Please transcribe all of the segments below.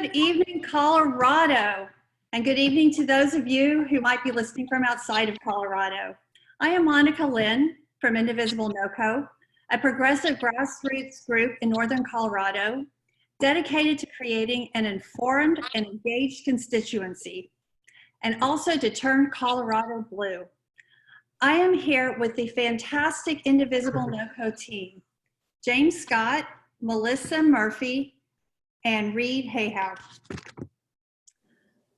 Good evening, Colorado, and good evening to those of you who might be listening from outside of Colorado. I am Monica Lynn from IndivisibleNOCO, a progressive grassroots group in Northern Colorado dedicated to creating an informed and engaged constituency, and also to turn Colorado blue. I am here with the fantastic IndivisibleNOCO team, James Scott, Melissa Murphy, and Reed Hayhow.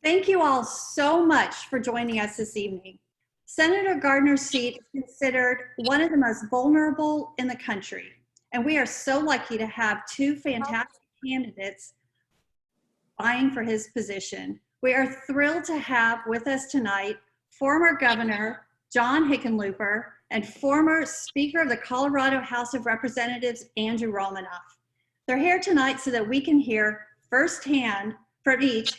Thank you all so much for joining us this evening. Senator Gardner's seat is considered one of the most vulnerable in the country, and we are so lucky to have two fantastic candidates vying for his position. We are thrilled to have with us tonight former Governor John Hickenlooper and former Speaker of the Colorado House of Representatives, Andrew Romanoff. They're here tonight so that we can hear firsthand from each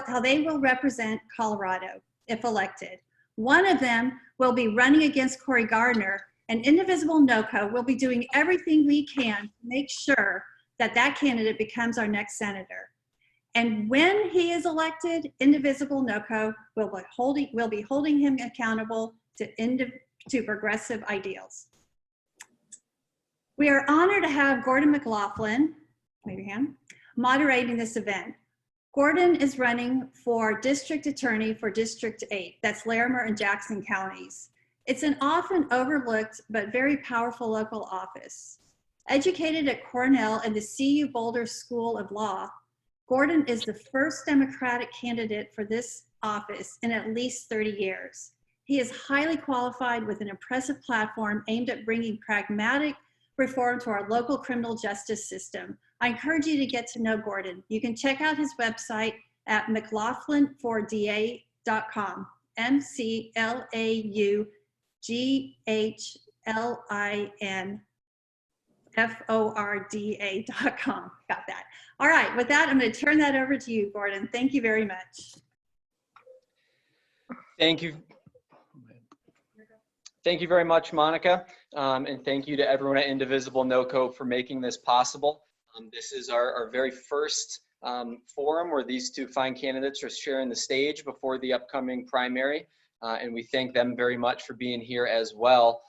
how they will represent Colorado if elected. One of them will be running against Cory Gardner, and IndivisibleNOCO will be doing everything we can to make sure that that candidate becomes our next senator. And when he is elected, IndivisibleNOCO will be holding him accountable to progressive ideals. We are honored to have Gordon McLaughlin, wave your hand, moderating this event. Gordon is running for District Attorney for District 8, that's Larimer and Jackson Counties. It's an often overlooked but very powerful local office. Educated at Cornell and the CU Boulder School of Law, Gordon is the first Democratic candidate for this office in at least 30 years. He is highly qualified with an impressive platform aimed at bringing pragmatic reform to our local criminal justice system. I encourage you to get to know Gordon. You can check out his website at McLaughlinForDA.com, McLaughlinForDA.com. Got that. All right, with that, I'm going to turn that over to you, Gordon. Thank you very much. Thank you. Thank you very much, Monica, and thank you to everyone at IndivisibleNOCO for making this possible. This is our very first forum where these two fine candidates are sharing the stage before the upcoming primary, and we thank them very much for being here as well.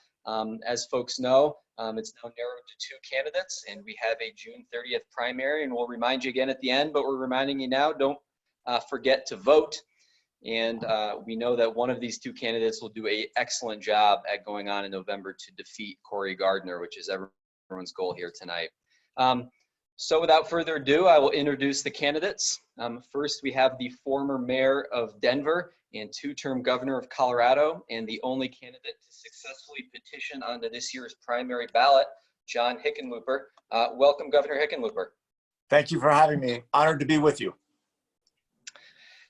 As folks know, it's now narrowed to two candidates, and we have a June 30th primary, and we'll remind you again at the end, but we're reminding you now, don't forget to vote. And we know that one of these two candidates will do an excellent job at going on in November to defeat Cory Gardner, which is everyone's goal here tonight. So without further ado, I will introduce the candidates. First, we have the former mayor of Denver and two-term governor of Colorado, and the only candidate to successfully petition onto this year's primary ballot, John Hickenlooper. Welcome, Governor Hickenlooper. Thank you for having me. Honored to be with you.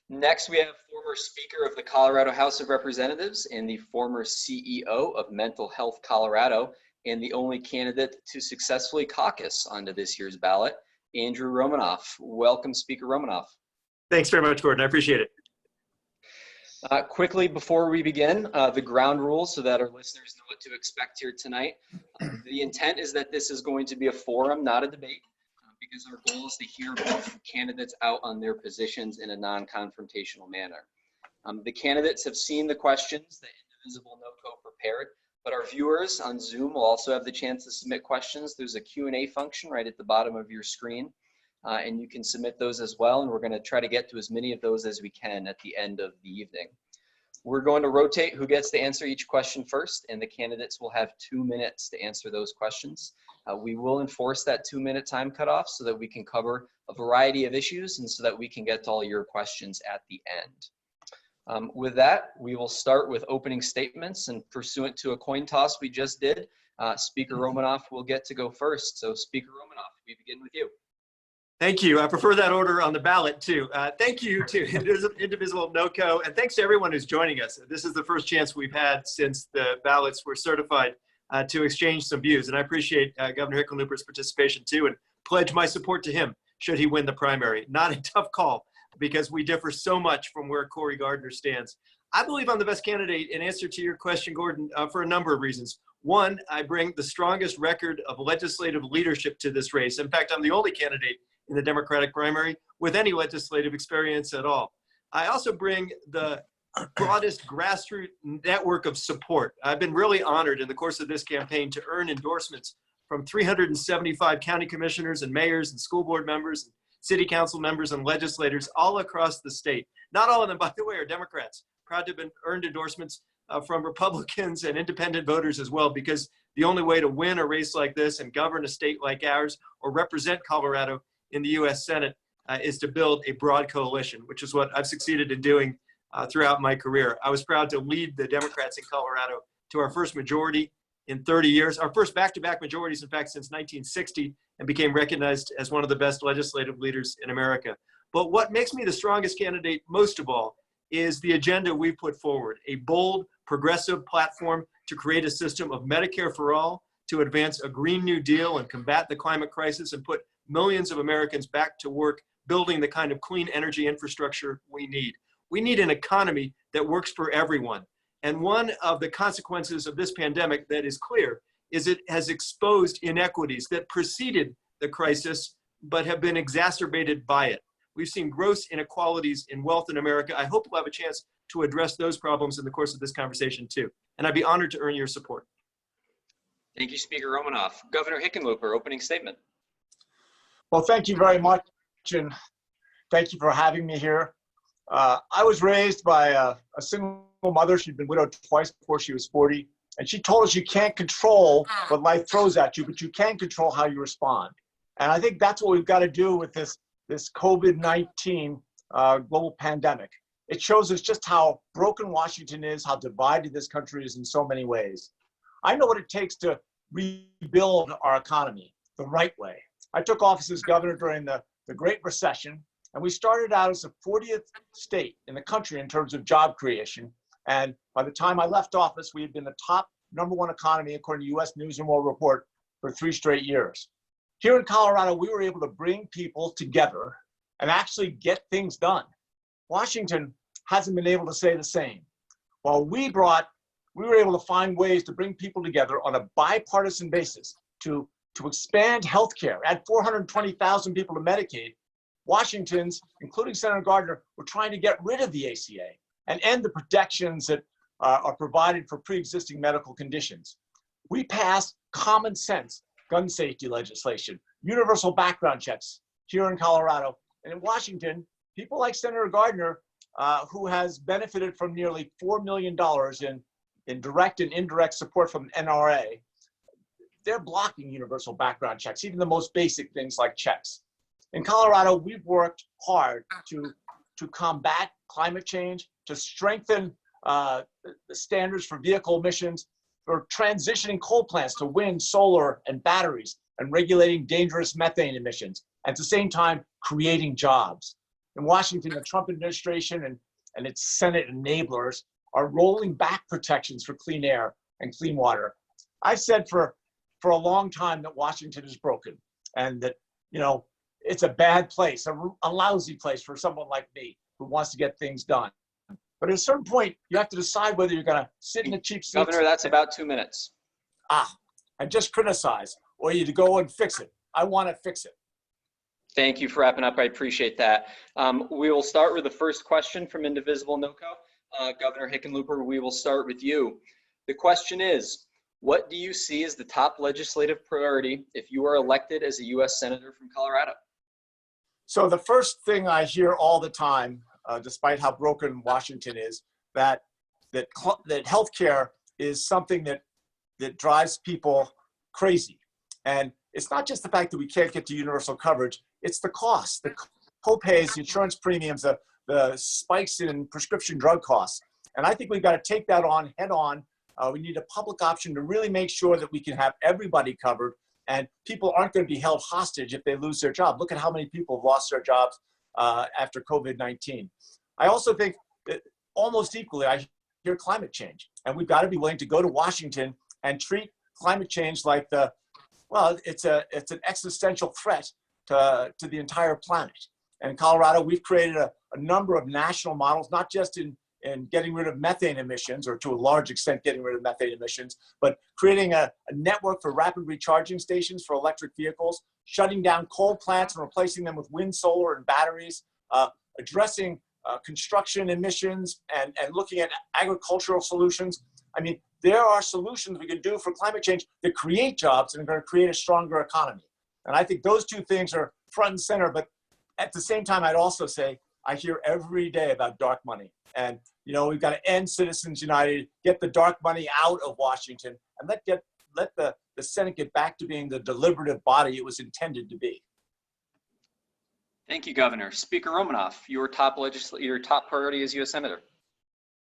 Next, we have former Speaker of the Colorado House of Representatives and the former CEO of Mental Health Colorado, and the only candidate to successfully caucus onto this year's ballot, Andrew Romanoff. Welcome, Speaker Romanoff. Thanks very much, Gordon. I appreciate it. Quickly, before we begin, the ground rules so that our listeners know what to expect here tonight. The intent is that this is going to be a forum, not a debate, because our goal is to hear both candidates out on their positions in a non-confrontational manner. The candidates have seen the questions that IndivisibleNOCO prepared, but our viewers on Zoom will also have the chance to submit questions. There's a Q&A function right at the bottom of your screen, and you can submit those as well, and we're going to try to get to as many of those as we can at the end of the evening. We're going to rotate who gets to answer each question first, and the candidates will have 2 minutes to answer those questions. We will enforce that 2-minute time cutoff so that we can cover a variety of issues and so that we can get to all your questions at the end. With that, we will start with opening statements, and pursuant to a coin toss we just did, Speaker Romanoff will get to go first. So Speaker Romanoff, we begin with you. Thank you. I prefer that order on the ballot too. Thank you to IndivisibleNOCO, and thanks to everyone who's joining us. This is the first chance we've had since the ballots were certified to exchange some views, and I appreciate Governor Hickenlooper's participation too, and pledge my support to him should he win the primary. Not a tough call, because we differ so much from where Cory Gardner stands. I believe I'm the best candidate in answer to your question, Gordon, for a number of reasons. One, I bring the strongest record of legislative leadership to this race. In fact, I'm the only candidate in the Democratic primary with any legislative experience at all. I also bring the broadest grassroots network of support. I've been really honored in the course of this campaign to earn endorsements from 375 county commissioners and mayors and school board members, city council members and legislators all across the state. Not all of them, by the way, are Democrats. Proud to have earned endorsements from Republicans and independent voters as well, because the only way to win a race like this and govern a state like ours or represent Colorado in the U.S. Senate is to build a broad coalition, which is what I've succeeded in doing throughout my career. I was proud to lead the Democrats in Colorado to our first majority in 30 years, our first back-to-back majorities, in fact, since 1960, and became recognized as one of the best legislative leaders in America. But what makes me the strongest candidate most of all is the agenda we put forward, a bold, progressive platform to create a system of Medicare for all, to advance a Green New Deal and combat the climate crisis and put millions of Americans back to work building the kind of clean energy infrastructure we need. We need an economy that works for everyone. And one of the consequences of this pandemic that is clear is it has exposed inequities that preceded the crisis, but have been exacerbated by it. We've seen gross inequalities in wealth in America. I hope we'll have a chance to address those problems in the course of this conversation too. And I'd be honored to earn your support. Thank you, Speaker Romanoff. Governor Hickenlooper, opening statement. Well, thank you very much, and thank you for having me here. I was raised by a single mother. She'd been widowed twice before she was 40. And she told us you can't control what life throws at you, but you can control how you respond. And I think that's what we've got to do with this COVID-19 global pandemic. It shows us just how broken Washington is, how divided this country is in so many ways. I know what it takes to rebuild our economy the right way. I took office as governor during the Great Recession, and we started out as the 40th state in the country in terms of job creation. And by the time I left office, we had been the top #1 economy according to U.S. News and World Report for 3 straight years. Here in Colorado, we were able to bring people together and actually get things done. Washington hasn't been able to say the same. While we were able to find ways to bring people together on a bipartisan basis to expand healthcare, add 420,000 people to Medicaid. Washington's, including Senator Gardner, were trying to get rid of the ACA and end the protections that are provided for pre-existing medical conditions. We passed common sense gun safety legislation, universal background checks here in Colorado. And in Washington, people like Senator Gardner, who has benefited from nearly $4 million in direct and indirect support from NRA, they're blocking universal background checks, even the most basic things like checks. In Colorado, we've worked hard to combat climate change, to strengthen the standards for vehicle emissions, for transitioning coal plants to wind, solar, and batteries, and regulating dangerous methane emissions, at the same time creating jobs. In Washington, the Trump administration and its Senate enablers are rolling back protections for clean air and clean water. I've said for a long time that Washington is broken and that, it's a bad place, a lousy place for someone like me who wants to get things done. But at a certain point, you have to decide whether you're going to sit in a cheap seat. Governor, that's about 2 minutes. And just criticize, or you to go and fix it. I want to fix it. Thank you for wrapping up. I appreciate that. We will start with the first question from IndivisibleNOCO. Governor Hickenlooper, we will start with you. The question is, what do you see as the top legislative priority if you are elected as a U.S. Senator from Colorado? So the first thing I hear all the time, despite how broken Washington is, that healthcare is something that drives people crazy. And it's not just the fact that we can't get to universal coverage, it's the cost, the co-pays, the insurance premiums, the spikes in prescription drug costs. And I think we've got to take that on head on. We need a public option to really make sure that we can have everybody covered and people aren't going to be held hostage if they lose their job. Look at how many people have lost their jobs after COVID-19. I also think that almost equally, I hear climate change. And we've got to be willing to go to Washington and treat climate change like it's an existential threat to the entire planet. And in Colorado, we've created a number of national models, not just in in getting rid of methane emissions, or to a large extent getting rid of methane emissions, but creating a network for rapid recharging stations for electric vehicles, shutting down coal plants and replacing them with wind, solar, and batteries, addressing construction emissions, and looking at agricultural solutions. I mean, there are solutions we can do for climate change that create jobs and are going to create a stronger economy. And I think those two things are front and center. But at the same time, I'd also say I hear every day about dark money. And, you know, we've got to end Citizens United, get the dark money out of Washington, and let the Senate get back to being the deliberative body it was intended to be. Thank you, Governor. Speaker Romanoff, your top priority as U.S. Senator.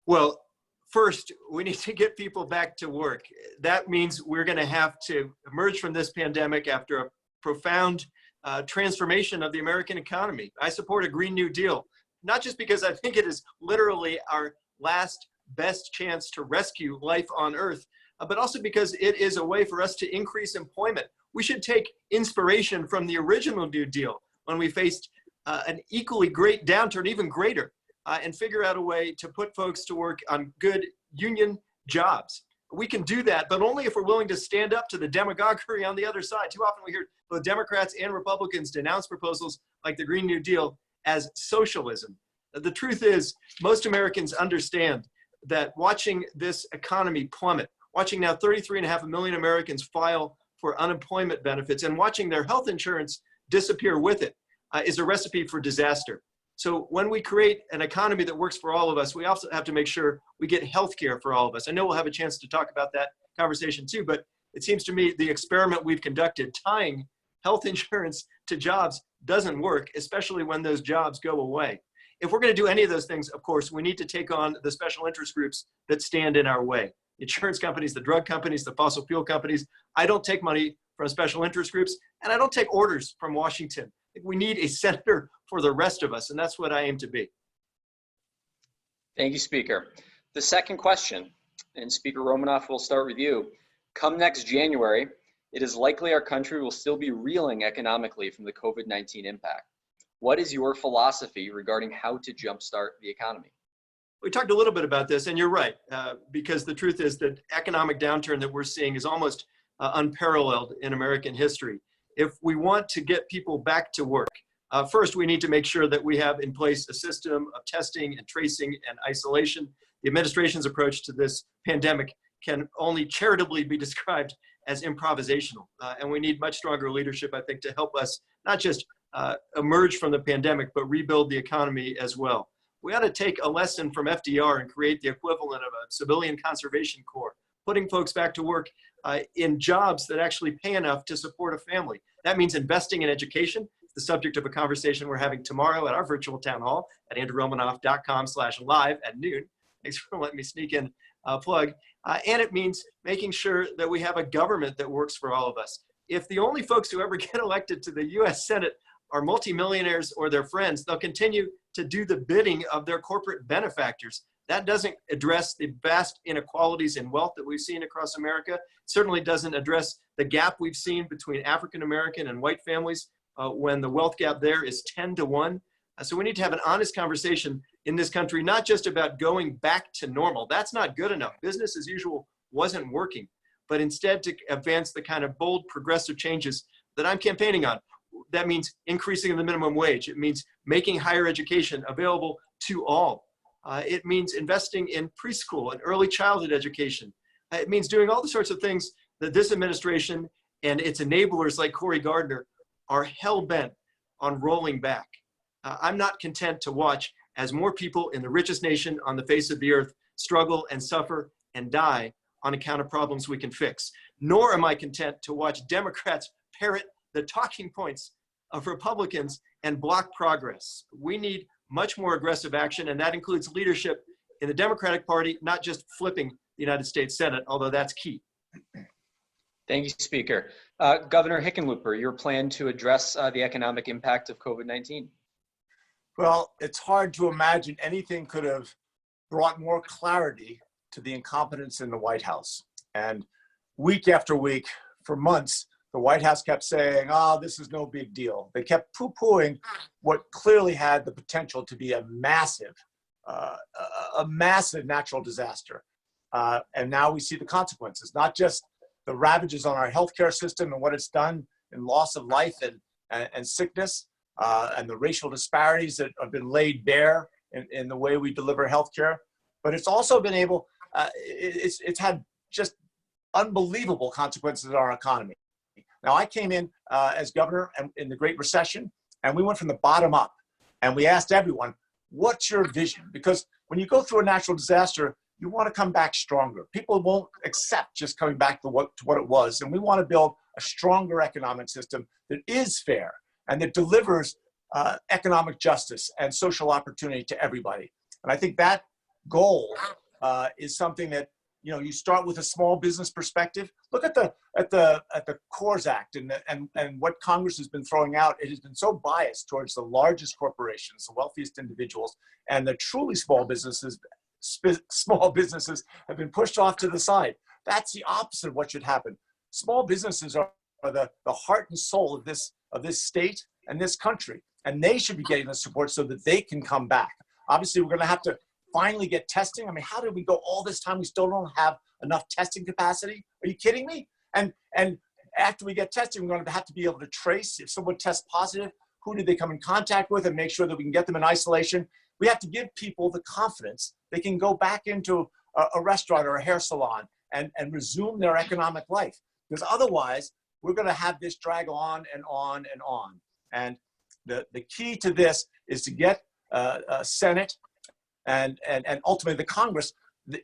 Well, first, we need to get people back to work. That means we're going to have to emerge from this pandemic after a profound transformation of the American economy. I support a Green New Deal, not just because I think it is literally our last best chance to rescue life on Earth, but also because it is a way for us to increase employment. We should take inspiration from the original New Deal when we faced an equally great downturn, even greater, and figure out a way to put folks to work on good union jobs. We can do that, but only if we're willing to stand up to the demagoguery on the other side. Too often we hear both Democrats and Republicans denounce proposals like the Green New Deal as socialism. The truth is, most Americans understand that watching this economy plummet, watching now 33.5 million Americans file for unemployment benefits, and watching their health insurance disappear with it, is a recipe for disaster. So when we create an economy that works for all of us, we also have to make sure we get health care for all of us. I know we'll have a chance to talk about that conversation too, but it seems to me the experiment we've conducted tying health insurance to jobs doesn't work, especially when those jobs go away. If we're going to do any of those things, of course, we need to take on the special interest groups that stand in our way. Insurance companies, the drug companies, the fossil fuel companies. I don't take money from special interest groups, and I don't take orders from Washington. We need a senator for the rest of us, and that's what I aim to be. Thank you, Speaker. The second question, and Speaker Romanoff, will start with you. Come next January, it is likely our country will still be reeling economically from the COVID-19 impact. What is your philosophy regarding how to jumpstart the economy? We talked a little bit about this, and you're right, because the truth is that economic downturn that we're seeing is almost unparalleled in American history. If we want to get people back to work, first we need to make sure that we have in place a system of testing and tracing and isolation. The administration's approach to this pandemic can only charitably be described as improvisational, and we need much stronger leadership, I think, to help us not just emerge from the pandemic, but rebuild the economy as well. We ought to take a lesson from FDR and create the equivalent of a civilian conservation corps, putting folks back to work in jobs that actually pay enough to support a family. That means investing in education. It's the subject of a conversation we're having tomorrow at our virtual town hall at andrewromanoff.com/live at noon. Thanks for letting me sneak in a plug. And it means making sure that we have a government that works for all of us. If the only folks who ever get elected to the US Senate are multimillionaires or their friends, they'll continue to do the bidding of their corporate benefactors. That doesn't address the vast inequalities in wealth that we've seen across America. It certainly doesn't address the gap we've seen between African American and white families when the wealth gap there is 10 to 1. So we need to have an honest conversation in this country, not just about going back to normal. That's not good enough. Business as usual wasn't working, but instead to advance the kind of bold progressive changes that I'm campaigning on. That means increasing the minimum wage. It means making higher education available to all. It means investing in preschool and early childhood education. It means doing all the sorts of things that this administration and its enablers like Cory Gardner are hell-bent on rolling back. I'm not content to watch as more people in the richest nation on the face of the earth struggle and suffer and die on account of problems we can fix. Nor am I content to watch Democrats parrot the talking points of Republicans and block progress. We need much more aggressive action, and that includes leadership in the Democratic Party, not just flipping the United States Senate, although that's key. Thank you, Speaker. Governor Hickenlooper, your plan to address the economic impact of COVID-19? Well, it's hard to imagine anything could have brought more clarity to the incompetence in the White House. And week after week, for months, the White House kept saying, oh, this is no big deal. They kept poo-pooing what clearly had the potential to be a massive a massive natural disaster. And now we see the consequences, not just the ravages on our healthcare system and what it's done in loss of life and sickness, and the racial disparities that have been laid bare in the way we deliver healthcare, but it's also been able, it's had just unbelievable consequences in our economy. Now, I came in as governor in the Great Recession, and we went from the bottom up, and we asked everyone, what's your vision? Because when you go through a natural disaster, you want to come back stronger. People won't accept just coming back to what it was, and we want to build a stronger economic system that is fair and that delivers economic justice and social opportunity to everybody. And I think that goal is something that, you know, you start with a small business perspective. Look at the CORES Act and what Congress has been throwing out. It has been so biased towards the largest corporations, the wealthiest individuals, and the truly small businesses have been pushed off to the side. That's the opposite of what should happen. Small businesses are the heart and soul of this state and this country, and they should be getting the support so that they can come back. Obviously, we're going to have to finally get testing. I mean, how did we go all this time? We still don't have enough testing capacity. Are you kidding me? And after we get testing, we're going to have to be able to trace if someone tests positive, who did they come in contact with, and make sure that we can get them in isolation. We have to give people the confidence they can go back into a restaurant or a hair salon and resume their economic life. Because otherwise, we're going to have this drag on and on and on. And the key to this is to get a Senate and ultimately the Congress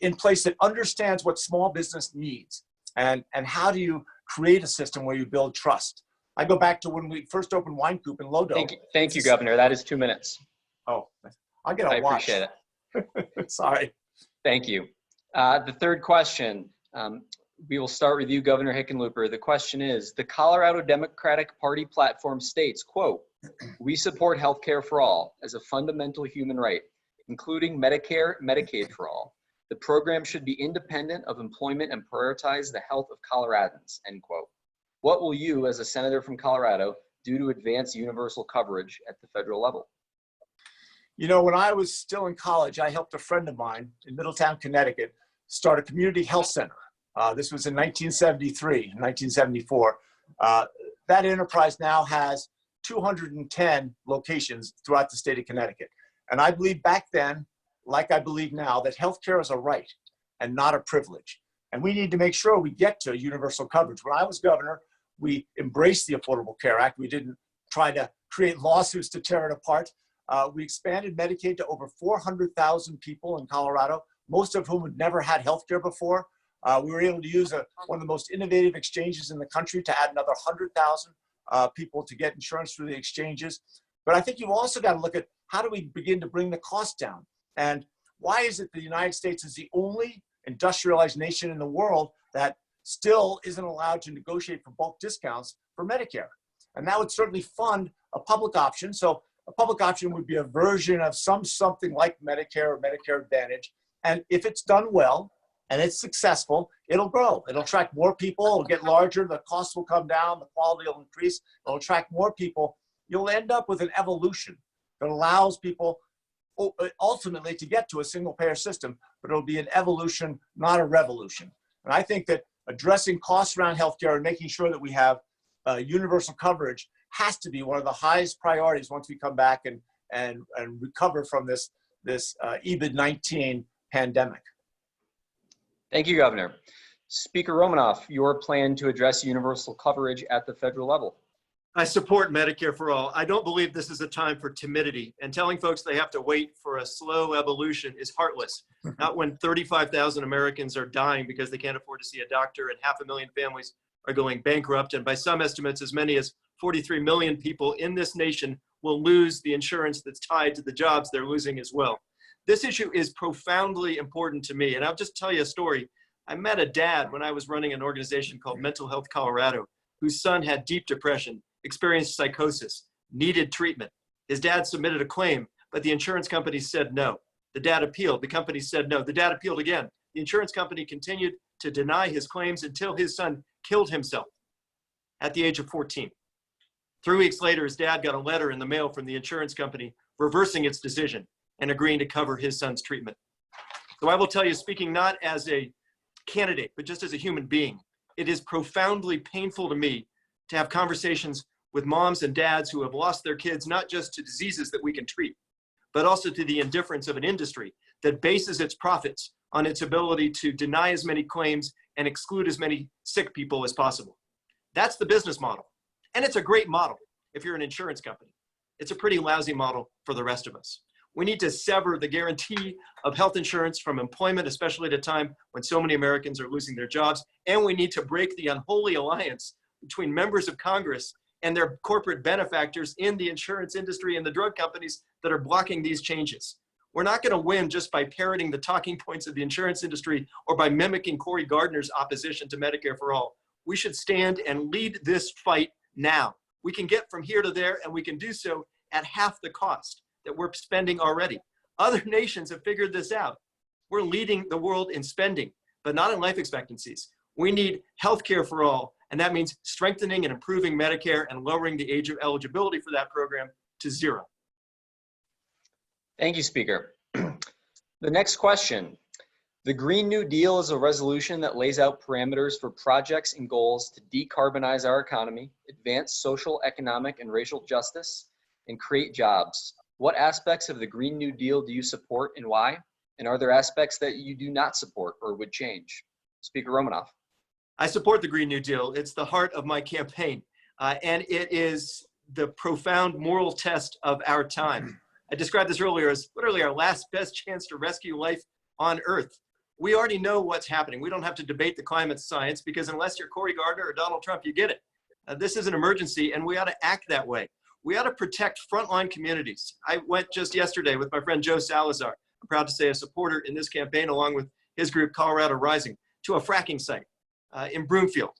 in place that understands what small business needs, and how do you create a system where you build trust. I go back to when we first opened Wine Coop in Lodo. Thank you, Governor. That is 2 minutes. Oh, I'll get a I watch. appreciate it. Sorry. Thank you. The third question, we will start with you, Governor Hickenlooper. The question is, the Colorado Democratic Party platform states, quote, "We support healthcare for all as a fundamental human right, including Medicare, Medicaid for all. The program should be independent of employment and prioritize the health of Coloradans," end quote. What will you, as a senator from Colorado, do to advance universal coverage at the federal level? You know, when I was still in college, I helped a friend of mine in Middletown, Connecticut, start a community health center. This was in 1973, 1974. That enterprise now has 210 locations throughout the state of Connecticut. And I believe back then, like I believe now, that healthcare is a right and not a privilege. And we need to make sure we get to universal coverage. When I was governor, we embraced the Affordable Care Act. We didn't try to create lawsuits to tear it apart. We expanded Medicaid to over 400,000 people in Colorado, most of whom had never had healthcare before. We were able to use one of the most innovative exchanges in the country to add another 100,000 people to get insurance through the exchanges. But I think you've also got to look at how do we begin to bring the cost down? And why is it the United States is the only industrialized nation in the world that still isn't allowed to negotiate for bulk discounts for Medicare? And that would certainly fund a public option. So a public option would be a version of something like Medicare or Medicare Advantage. And if it's done well and it's successful, it'll grow. It'll attract more people. It'll get larger. The costs will come down. The quality will increase. It'll attract more people. You'll end up with an evolution that allows people ultimately to get to a single payer system, but it'll be an evolution, not a revolution. And I think that addressing costs around healthcare and making sure that we have universal coverage has to be one of the highest priorities once we come back and recover from this COVID-19 pandemic. Thank you, Governor. Speaker Romanoff, your plan to address universal coverage at the federal level. I support Medicare for all. I don't believe this is a time for timidity, and telling folks they have to wait for a slow evolution is heartless. Not when 35,000 Americans are dying because they can't afford to see a doctor and 500,000 families are going bankrupt. And by some estimates, as many as 43 million people in this nation will lose the insurance that's tied to the jobs they're losing as well. This issue is profoundly important to me. And I'll just tell you a story. I met a dad when I was running an organization called Mental Health Colorado, whose son had deep depression, experienced psychosis, needed treatment. His dad submitted a claim, but the insurance company said no. The dad appealed. The company said no. The dad appealed again. The insurance company continued to deny his claims until his son killed himself at the age of 14. 3 weeks later, his dad got a letter in the mail from the insurance company reversing its decision. and agreeing to cover his son's treatment. So I will tell you, speaking not as a candidate, but just as a human being, it is profoundly painful to me to have conversations with moms and dads who have lost their kids, not just to diseases that we can treat, but also to the indifference of an industry that bases its profits on its ability to deny as many claims and exclude as many sick people as possible. That's the business model. And it's a great model if you're an insurance company. It's a pretty lousy model for the rest of us. We need to sever the guarantee of health insurance from employment, especially at a time when so many Americans are losing their jobs. And we need to break the unholy alliance between members of Congress and their corporate benefactors in the insurance industry and the drug companies that are blocking these changes. We're not going to win just by parroting the talking points of the insurance industry or by mimicking Cory Gardner's opposition to Medicare for All. We should stand and lead this fight now. We can get from here to there, and we can do so at half the cost that we're spending already. Other nations have figured this out. We're leading the world in spending, but not in life expectancies. We need healthcare for all, and that means strengthening and improving Medicare and lowering the age of eligibility for that program to 0. Thank you, Speaker. The next question. The Green New Deal is a resolution that lays out parameters for projects and goals to decarbonize our economy, advance social, economic, and racial justice, and create jobs. What aspects of the Green New Deal do you support and why? And are there aspects that you do not support or would change? Speaker Romanoff. I support the Green New Deal. It's the heart of my campaign, and it is the profound moral test of our time. I described this earlier as literally our last best chance to rescue life on Earth. We already know what's happening. We don't have to debate the climate science because unless you're Cory Gardner or Donald Trump, you get it. This is an emergency, and we ought to act that way. We ought to protect frontline communities. I went just yesterday with my friend Joe Salazar, I'm proud to say a supporter in this campaign, along with his group, Colorado Rising, to a fracking site in Broomfield,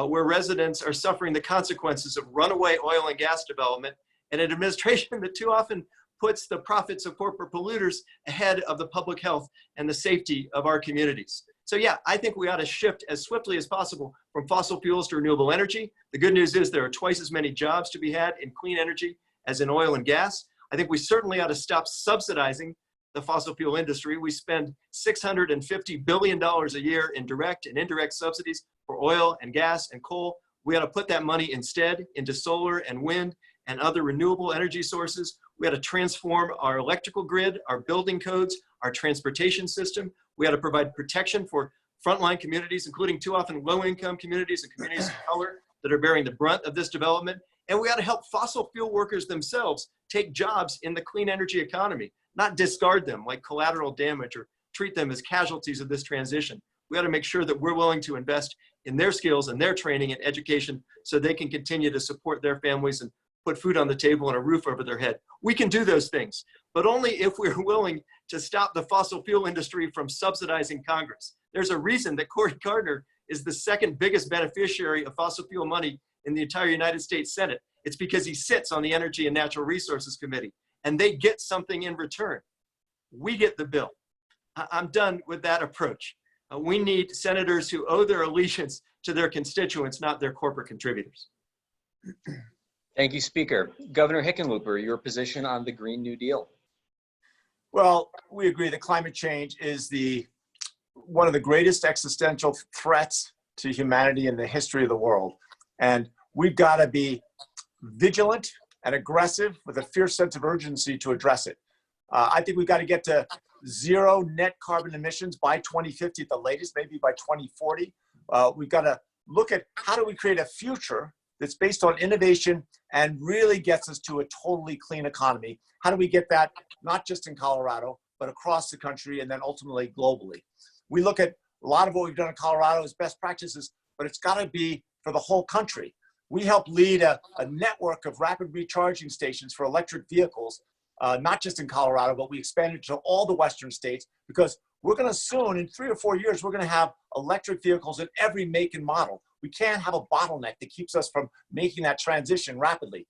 where residents are suffering the consequences of runaway oil and gas development and an administration that too often puts the profits of corporate polluters ahead of the public health and the safety of our communities. So yeah, I think we ought to shift as swiftly as possible from fossil fuels to renewable energy. The good news is there are twice as many jobs to be had in clean energy as in oil and gas. I think we certainly ought to stop subsidizing the fossil fuel industry. We spend $650 billion a year in direct and indirect subsidies for oil and gas and coal. We ought to put that money instead into solar and wind and other renewable energy sources. We ought to transform our electrical grid, our building codes, our transportation system. We ought to provide protection for frontline communities, including too often low-income communities and communities of color that are bearing the brunt of this development. And we ought to help fossil fuel workers themselves take jobs in the clean energy economy, not discard them like collateral damage or treat them as casualties of this transition. We ought to make sure that we're willing to invest in their skills and their training and education so they can continue to support their families and put food on the table and a roof over their head. We can do those things, but only if we're willing to stop the fossil fuel industry from subsidizing Congress. There's a reason that Cory Gardner is the second biggest beneficiary of fossil fuel money in the entire United States Senate. It's because he sits on the Energy and Natural Resources Committee, and they get something in return. We get the bill. I'm done with that approach. We need senators who owe their allegiance to their constituents, not their corporate contributors. Thank you, Speaker. Governor Hickenlooper, your position on the Green New Deal. Well, we agree that climate change is one of the greatest existential threats to humanity in the history of the world. And we've got to be vigilant and aggressive with a fierce sense of urgency to address it. I think we've got to get to 0 net carbon emissions by 2050 at the latest, maybe by 2040. We've got to look at how do we create a future that's based on innovation and really gets us to a totally clean economy. How do we get that not just in Colorado, but across the country and then ultimately globally? We look at a lot of what we've done in Colorado as best practices, but it's got to be for the whole country. We help lead a network of rapid recharging stations for electric vehicles, not just in Colorado, but we expanded to all the Western states because we're going to soon, in 3 or 4 years, we're going to have electric vehicles in every make and model. We can't have a bottleneck that keeps us from making that transition rapidly.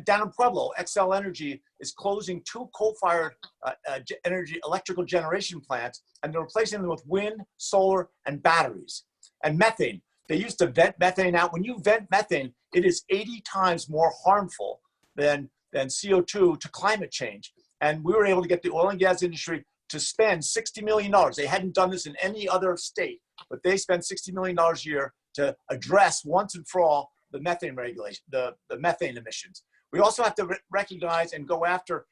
Down in Pueblo, Xcel Energy is closing 2 coal-fired electrical generation plants, and they're replacing them with wind, solar, and batteries. And methane, they used to vent methane out. When you vent methane, it is 80 times more harmful than CO2 to climate change. And we were able to get the oil and gas industry to spend $60 million. They hadn't done this in any other state, but they spent $60 million a year to address once and for all the methane regulation, the methane emissions. We also have to recognize and go after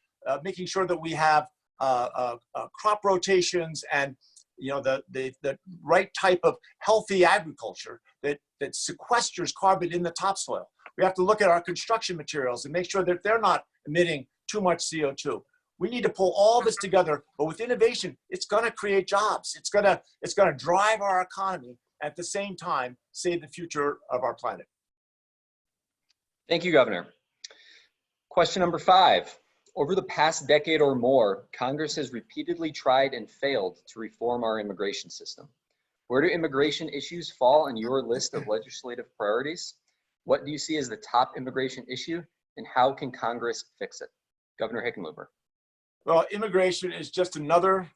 making sure that we have crop rotations and the right type of healthy agriculture that sequesters carbon in the topsoil. We have to look at our construction materials and make sure that they're not emitting too much CO2. We need to pull all this together, but with innovation, it's going to create jobs. It's going to drive our economy, at the same time save the future of our planet. Thank you, Governor. Question number 5. Over the past decade or more, Congress has repeatedly tried and failed to reform our immigration system. Where do immigration issues fall on your list of legislative priorities? What do you see as the top immigration issue, and how can Congress fix it? Governor Hickenlooper. Well, immigration is just another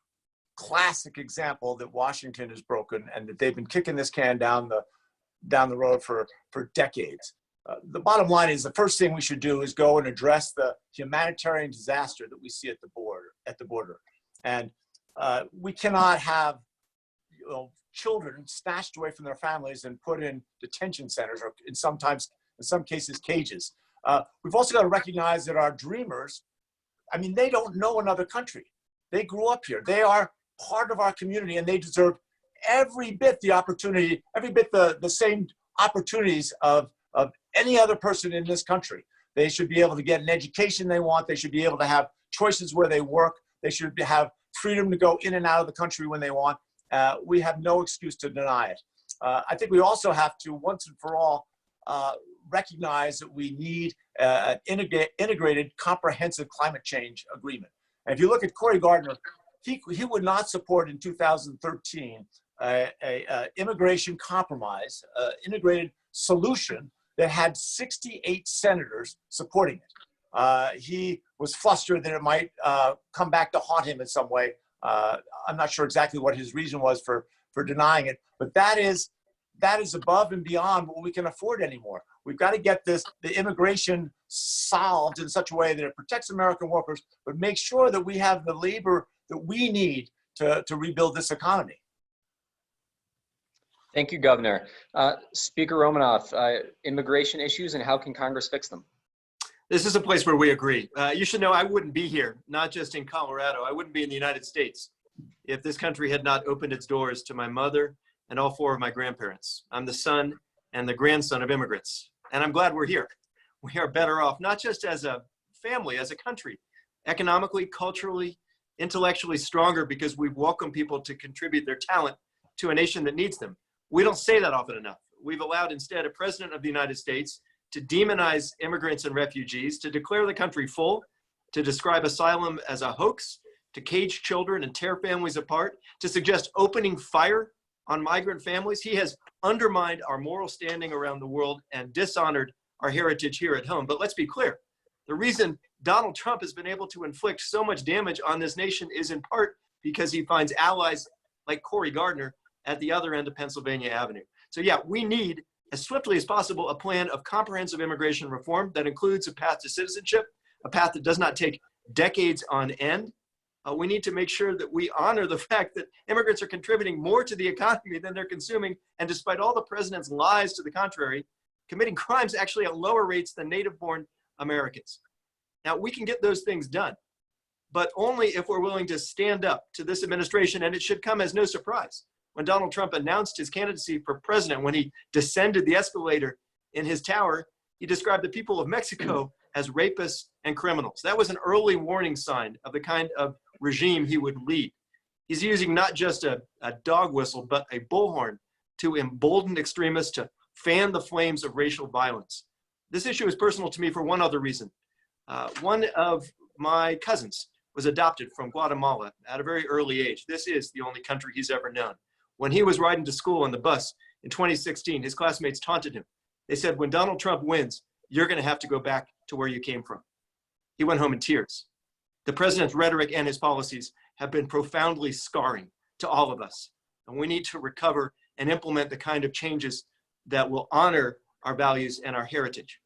classic example that Washington is broken and that they've been kicking this can down the road for decades. The bottom line is the first thing we should do is go and address the humanitarian disaster that we see at the border. And we cannot have children snatched away from their families and put in detention centers, or in some cases cages. We've also got to recognize that our dreamers, they don't know another country. They grew up here. They are part of our community, and they deserve every bit the opportunity, every bit the same opportunities of any other person in this country. They should be able to get an education they want. They should be able to have choices where they work. They should have freedom to go in and out of the country when they want. We have no excuse to deny it. I think we also have to, once and for all, recognize that we need an integrated, comprehensive climate change agreement. And if you look at Cory Gardner, he would not support in 2013 a immigration compromise, integrated solution that had 68 senators supporting it. He was flustered that it might come back to haunt him in some way. I'm not sure exactly what his reason was for denying it, but that is above and beyond what we can afford anymore. We've got to get the immigration solved in such a way that it protects American workers, but make sure that we have the labor that we need to rebuild this economy. Thank you, Governor. Speaker Romanoff, immigration issues and how can Congress fix them? This is a place where we agree. You should know I wouldn't be here, not just in Colorado. I wouldn't be in the United States if this country had not opened its doors to my mother and all 4 of my grandparents. I'm the son and the grandson of immigrants, and I'm glad we're here. We are better off, not just as a family, as a country, economically, culturally, intellectually stronger because we've welcomed people to contribute their talent to a nation that needs them. We don't say that often enough. We've allowed instead a president of the United States to demonize immigrants and refugees, to declare the country full, to describe asylum as a hoax, to cage children and tear families apart, to suggest opening fire on migrant families. He has undermined our moral standing around the world and dishonored our heritage here at home. But let's be clear, the reason Donald Trump has been able to inflict so much damage on this nation is in part because he finds allies like Cory Gardner at the other end of Pennsylvania Avenue. So yeah, we need, as swiftly as possible, a plan of comprehensive immigration reform that includes a path to citizenship, a path that does not take decades on end. We need to make sure that we honor the fact that immigrants are contributing more to the economy than they're consuming, and despite all the president's lies to the contrary, committing crimes actually at lower rates than native-born Americans. Now, we can get those things done, but only if we're willing to stand up to this administration, and it should come as no surprise. When Donald Trump announced his candidacy for president, when he descended the escalator in his tower, he described the people of Mexico as rapists and criminals. That was an early warning sign of the kind of regime he would lead. He's using not just a dog whistle, but a bullhorn to embolden extremists to fan the flames of racial violence. This issue is personal to me for one other reason. One of my cousins was adopted from Guatemala at a very early age. This is the only country he's ever known. When he was riding to school on the bus in 2016, his classmates taunted him. They said, when Donald Trump wins, you're going to have to go back to where you came from. He went home in tears. The president's rhetoric and his policies have been profoundly scarring to all of us. And we need to recover and implement the kind of changes that will honor our values and our heritage.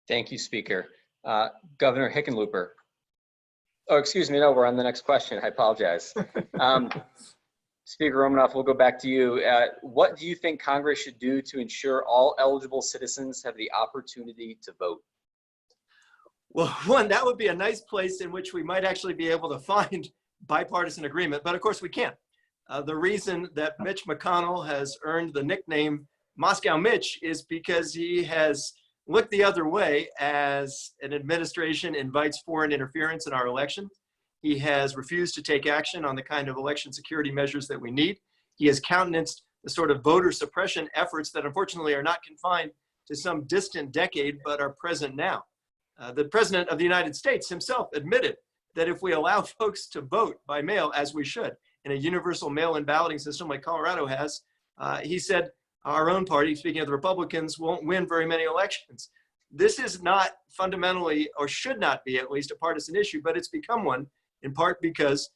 Thank you, Speaker. Governor Hickenlooper. Oh, excuse me. No, we're on the next question. I apologize. Speaker Romanoff, we'll go back to you. What do you think Congress should do to ensure all eligible citizens have the opportunity to vote? Well, one, that would be a nice place in which we might actually be able to find bipartisan agreement, but of course we can't. The reason that Mitch McConnell has earned the nickname Moscow Mitch is because he has looked the other way as an administration invites foreign interference in our election. He has refused to take action on the kind of election security measures that we need. He has countenanced the sort of voter suppression efforts that unfortunately are not confined to some distant decade, but are present now. The President of the United States himself admitted that if we allow folks to vote by mail, as we should, in a universal mail-in balloting system like Colorado has, he said our own party, speaking of the Republicans, won't win very many elections. This is not fundamentally, or should not be at least, a partisan issue, but it's become one, in part because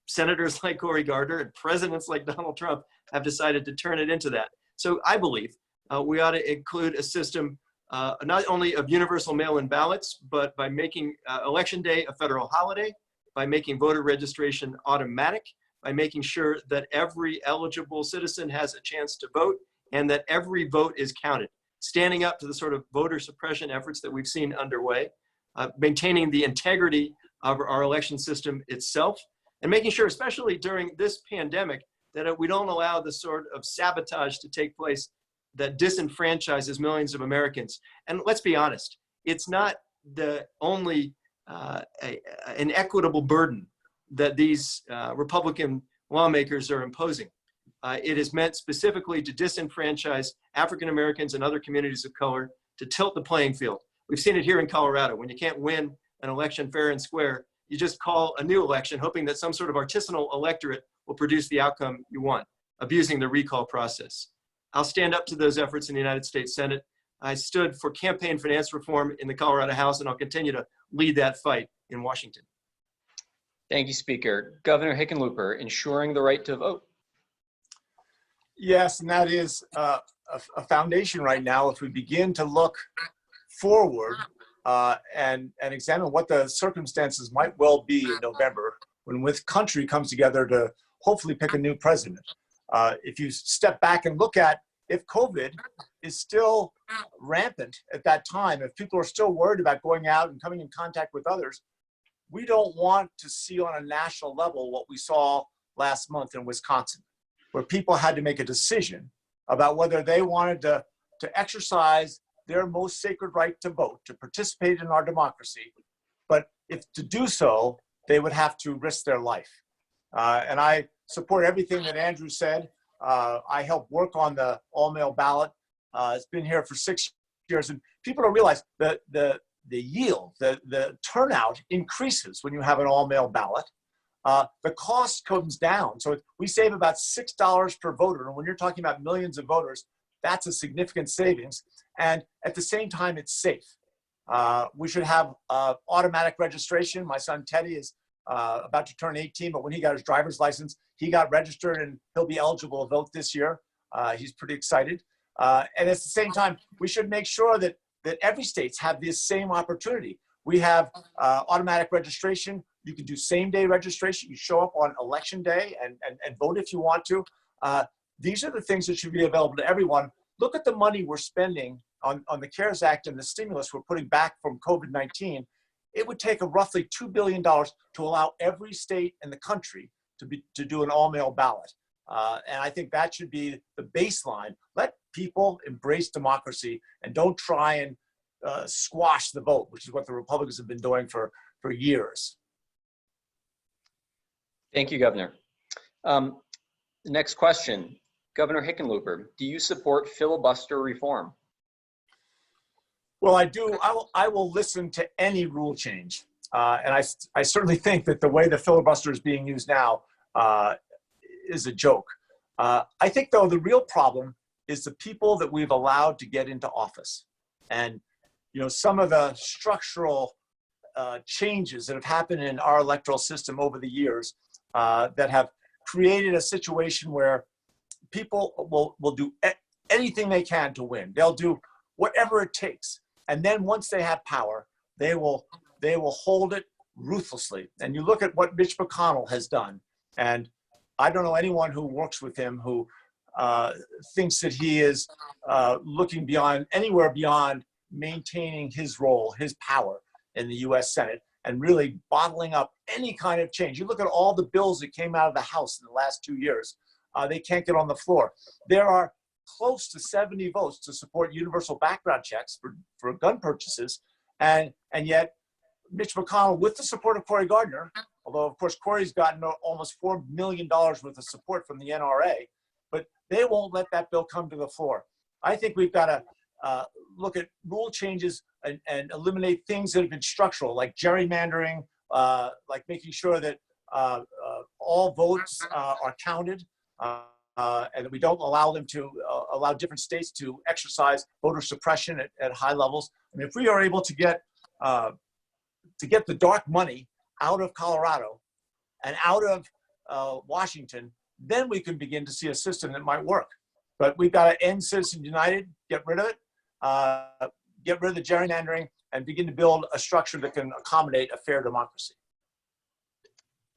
senators like Cory Gardner and presidents like Donald Trump have decided to turn it into that. So I believe we ought to include a system not only of universal mail-in ballots, but by making Election Day a federal holiday, by making voter registration automatic, by making sure that every eligible citizen has a chance to vote and that every vote is counted, standing up to the sort of voter suppression efforts that we've seen underway, maintaining the integrity of our election system itself, and making sure, especially during this pandemic, that we don't allow the sort of sabotage to take place that disenfranchises millions of Americans. And let's be honest, it's not the only an equitable burden that these Republican lawmakers are imposing. It is meant specifically to disenfranchise African Americans and other communities of color, to tilt the playing field. We've seen it here in Colorado. When you can't win an election fair and square, you just call a new election, hoping that some sort of artisanal electorate will produce the outcome you want, abusing the recall process. I'll stand up to those efforts in the United States Senate. I stood for campaign finance reform in the Colorado House, and I'll continue to lead that fight in Washington. Thank you, Speaker. Governor Hickenlooper, ensuring the right to vote. Yes, and that is a foundation right now. If we begin to look forward and examine what the circumstances might well be in November, when the country comes together to hopefully pick a new president. If you step back and look at if COVID is still rampant at that time, if people are still worried about going out and coming in contact with others, we don't want to see on a national level what we saw last month in Wisconsin, where people had to make a decision about whether they wanted to exercise their most sacred right to vote, to participate in our democracy. But if to do so, they would have to risk their life. And I support everything that Andrew said. I helped work on the all-mail ballot. It's been here for 6 years, and people don't realize that the yield, the turnout increases when you have an all-mail ballot. The cost comes down. So we save about $6 per voter. And when you're talking about millions of voters, that's a significant savings. And at the same time, it's safe. We should have automatic registration. My son Teddy is about to turn 18, but when he got his driver's license, he got registered and he'll be eligible to vote this year. He's pretty excited. And at the same time, we should make sure that every states have this same opportunity. We have automatic registration. You can do same-day registration. You show up on election day and vote if you want to. These are the things that should be available to everyone. Look at the money we're spending on the CARES Act and the stimulus we're putting back from COVID-19. It would take roughly $2 billion to allow every state in the country to do an all-mail ballot. And I think that should be the baseline. Let people embrace democracy and don't try and squash the vote, which is what the Republicans have been doing for years. Thank you, Governor. Next question. Governor Hickenlooper, do you support filibuster reform? Well, I do. I will listen to any rule change. And I certainly think that the way the filibuster is being used now is a joke. I think, though, the real problem is the people that we've allowed to get into office. And, you know, some of the structural changes that have happened in our electoral system over the years that have created a situation where people will do anything they can to win. They'll do whatever it takes. And then once they have power, they will hold it ruthlessly. And you look at what Mitch McConnell has done, and I don't know anyone who works with him who thinks that he is looking anywhere beyond maintaining his role, his power in the U.S. Senate, and really bottling up any kind of change. You look at all the bills that came out of the House in the last 2 years, they can't get on the floor. There are close to 70 votes to support universal background checks for gun purchases, and yet Mitch McConnell, with the support of Cory Gardner, although of course Cory's gotten almost $4 million worth of support from the NRA, but they won't let that bill come to the floor. I think we've got to look at rule changes and eliminate things that have been structural, like gerrymandering, like making sure that all votes are counted, and that we don't allow them to allow different states to exercise voter suppression at high levels. I mean, if we are able to get the dark money out of Colorado and out of Washington, then we can begin to see a system that might work. But we've got to end Citizens United, get rid of it, get rid of the gerrymandering, and begin to build a structure that can accommodate a fair democracy.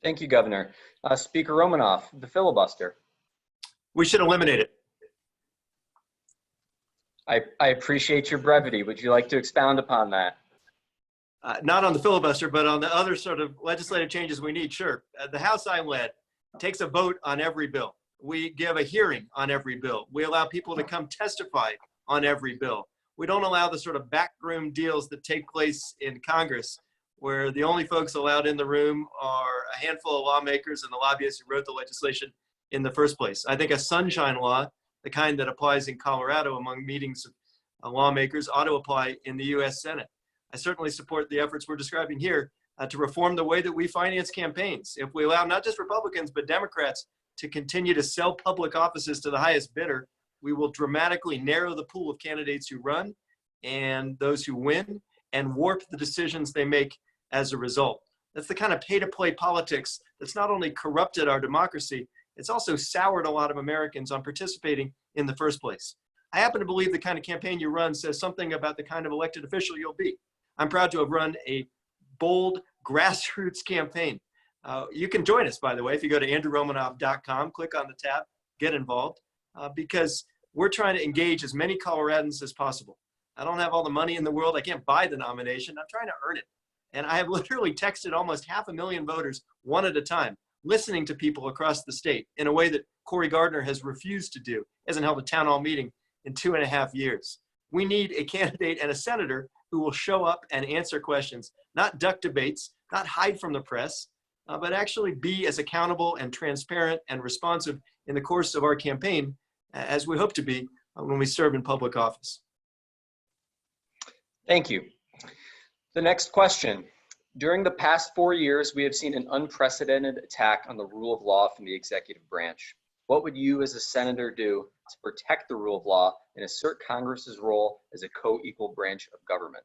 Thank you, Governor. Speaker Romanoff, the filibuster. We should eliminate it. I appreciate your brevity. Would you like to expound upon that? Not on the filibuster, but on the other sort of legislative changes we need, sure. The House I led takes a vote on every bill. We give a hearing on every bill. We allow people to come testify on every bill. We don't allow the sort of backroom deals that take place in Congress, where the only folks allowed in the room are a handful of lawmakers and the lobbyists who wrote the legislation in the first place. I think a sunshine law, the kind that applies in Colorado among meetings of lawmakers, ought to apply in the U.S. Senate. I certainly support the efforts we're describing here to reform the way that we finance campaigns. If we allow not just Republicans, but Democrats to continue to sell public offices to the highest bidder, we will dramatically narrow the pool of candidates who run and those who win, and warp the decisions they make as a result. That's the kind of pay-to-play politics that's not only corrupted our democracy, it's also soured a lot of Americans on participating in the first place. I happen to believe the kind of campaign you run says something about the kind of elected official you'll be. I'm proud to have run a bold grassroots campaign. You can join us, by the way, if you go to andrewromanoff.com, click on the tab, get involved, because we're trying to engage as many Coloradans as possible. I don't have all the money in the world. I can't buy the nomination. I'm trying to earn it. And I have literally texted almost 500,000 voters one at a time, listening to people across the state in a way that Cory Gardner has refused to do. He hasn't held a town hall meeting in 2.5 years. We need a candidate and a senator who will show up and answer questions, not duck debates, not hide from the press, but actually be as accountable and transparent and responsive in the course of our campaign as we hope to be when we serve in public office. Thank you. The next question. During the past 4 years, we have seen an unprecedented attack on the rule of law from the executive branch. What would you as a senator do to protect the rule of law and assert Congress's role as a co-equal branch of government?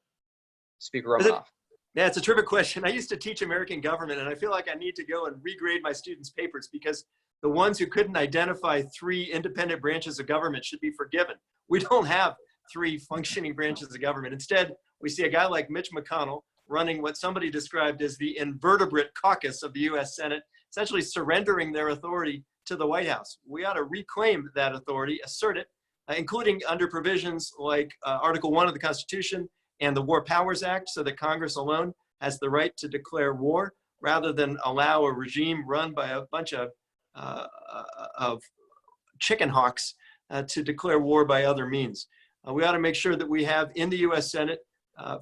Speaker Romanoff. Yeah, it's a terrific question. I used to teach American government, and I feel like I need to go and regrade my students' papers because the ones who couldn't identify 3 independent branches of government should be forgiven. We don't have 3 functioning branches of government. Instead, we see a guy like Mitch McConnell running what somebody described as the invertebrate caucus of the U.S. Senate, essentially surrendering their authority to the White House. We ought to reclaim that authority, assert it, including under provisions like Article 1 of the Constitution and the War Powers Act, so that Congress alone has the right to declare war, rather than allow a regime run by a bunch of chicken hawks to declare war by other means. We ought to make sure that we have in the U.S. Senate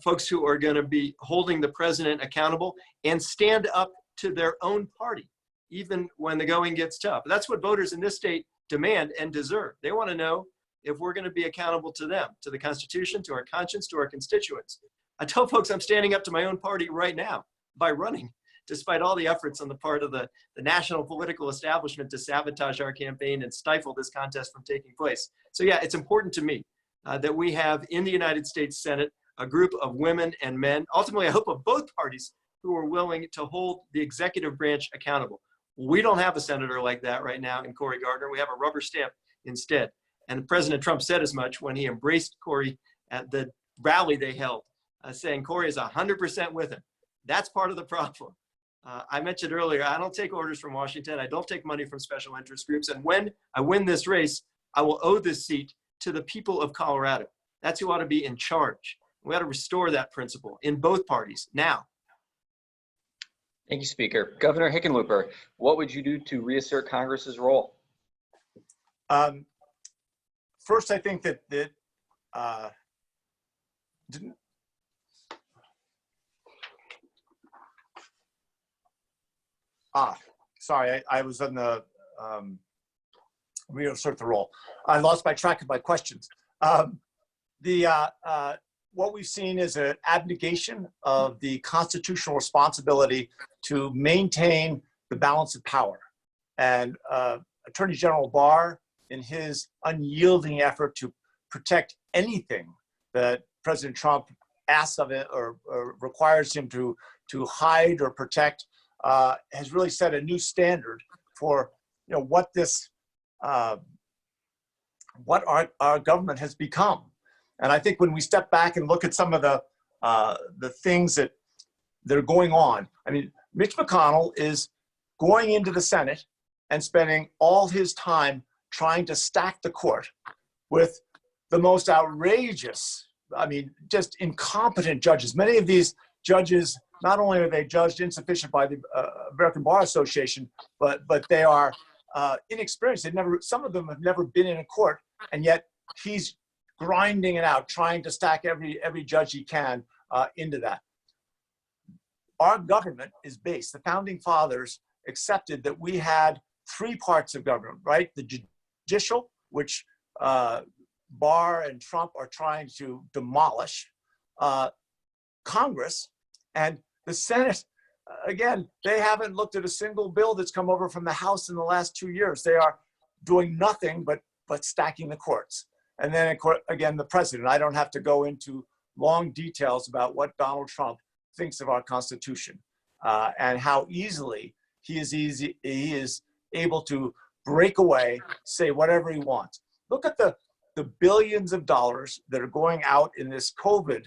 folks who are going to be holding the president accountable and stand up to their own party, even when the going gets tough. That's what voters in this state demand and deserve. They want to know if we're going to be accountable to them, to the Constitution, to our conscience, to our constituents. I tell folks I'm standing up to my own party right now by running, despite all the efforts on the part of the national political establishment to sabotage our campaign and stifle this contest from taking place. So yeah, it's important to me that we have in the United States Senate a group of women and men, ultimately I hope of both parties, who are willing to hold the executive branch accountable. We don't have a senator like that right now in Cory Gardner. We have a rubber stamp instead. And President Trump said as much when he embraced Cory at the rally they held, saying Cory is 100% with him. That's part of the problem. I mentioned earlier, I don't take orders from Washington. I don't take money from special interest groups. And when I win this race, I will owe this seat to the people of Colorado. That's who ought to be in charge. We ought to restore that principle in both parties now. Thank you, Speaker. Governor Hickenlooper, what would you do to reassert Congress's role? First, I think that sorry, I was on the reassert the role. I lost my track of my questions. What we've seen is an abnegation of the constitutional responsibility to maintain the balance of power. And Attorney General Barr, in his unyielding effort to protect anything that President Trump asks of it or requires him to hide or protect, has really set a new standard for what this what our government has become. And I think when we step back and look at some of the things that are going on, I mean, Mitch McConnell is going into the Senate and spending all his time trying to stack the court with the most outrageous, I mean, just incompetent judges. Many of these judges, not only are they judged insufficient by the American Bar Association, but they are inexperienced. Some of them have never been in a court, and yet he's grinding it out, trying to stack every judge he can into that. Our government is based, the founding fathers accepted that we had three parts of government, right? The judicial, which Barr and Trump are trying to demolish, Congress, and the Senate. Again, they haven't looked at a single bill that's come over from the House in the last 2 years. They are doing nothing but stacking the courts. And then, again, the president. I don't have to go into long details about what Donald Trump thinks of our Constitution and how easily he is able to break away, say whatever he wants. Look at the billions of dollars that are going out in this COVID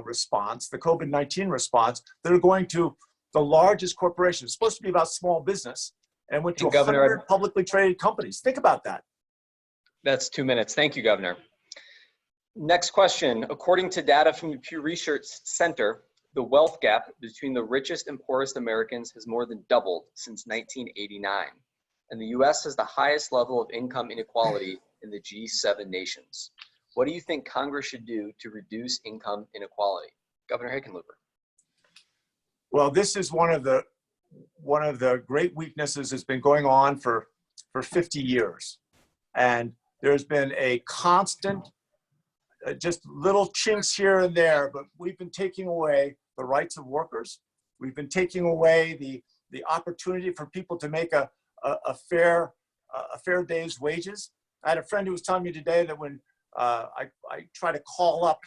response, the COVID-19 response, that are going to the largest corporations. It's supposed to be about small business, and went to 100 publicly traded companies. Think about that. That's 2 minutes. Thank you, Governor. Next question. According to data from the Pew Research Center, the wealth gap between the richest and poorest Americans has more than doubled since 1989. And the U.S. has the highest level of income inequality in the G7 nations. What do you think Congress should do to reduce income inequality? Governor Hickenlooper. Well, this is one of the great weaknesses that's been going on for 50 years. And there's been a constant, just little chinks here and there, but we've been taking away the rights of workers. We've been taking away the opportunity for people to make a fair day's wages. I had a friend who was telling me today that when I try to call up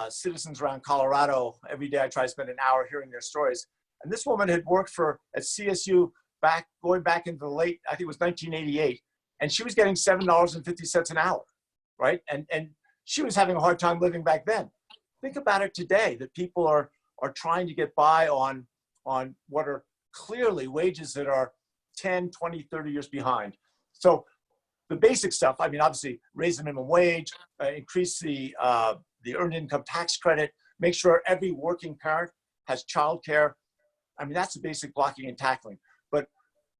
citizens around Colorado every day, I try to spend an hour hearing their stories. And this woman had worked at CSU going back into the late, I think it was 1988. And she was getting $7.50 an hour, right? And she was having a hard time living back then. Think about it today, that people are trying to get by on what are clearly wages that are 10, 20, 30 years behind. So the basic stuff, I mean, obviously raise the minimum wage, increase the earned income tax credit, make sure every working parent has childcare. I mean, that's the basic blocking and tackling. But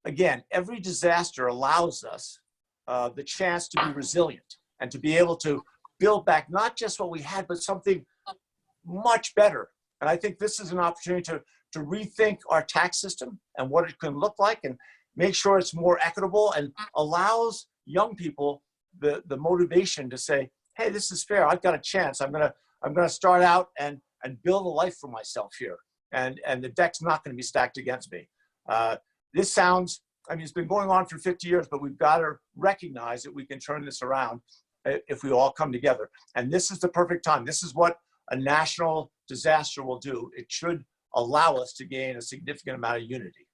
again, every disaster allows us the chance to be resilient and to be able to build back not just what we had, but something much better. And I think this is an opportunity to rethink our tax system and what it can look like, and make sure it's more equitable and allows young people the motivation to say, hey, this is fair. I've got a chance. I'm gonna start out and build a life for myself here. And the deck's not going to be stacked against me. This sounds, I mean, it's been going on for 50 years, but we've got to recognize that we can turn this around if we all come together. And this is the perfect time. This is what a national disaster will do. It should allow us to gain a significant amount of unity.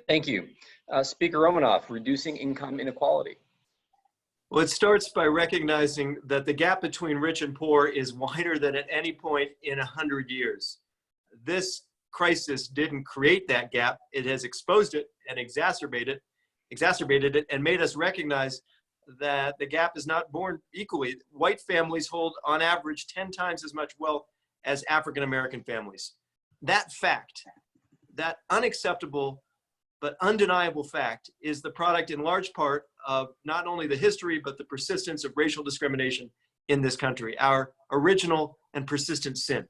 Thank you. Speaker Romanoff, reducing income inequality. Well, it starts by recognizing that the gap between rich and poor is wider than at any point in 100 years. This crisis didn't create that gap. It has exposed it and exacerbated it and made us recognize that the gap is not born equally. White families hold on average 10 times as much wealth as African-American families. That fact, that unacceptable but undeniable fact, is the product in large part of not only the history, but the persistence of racial discrimination in this country, our original and persistent sin.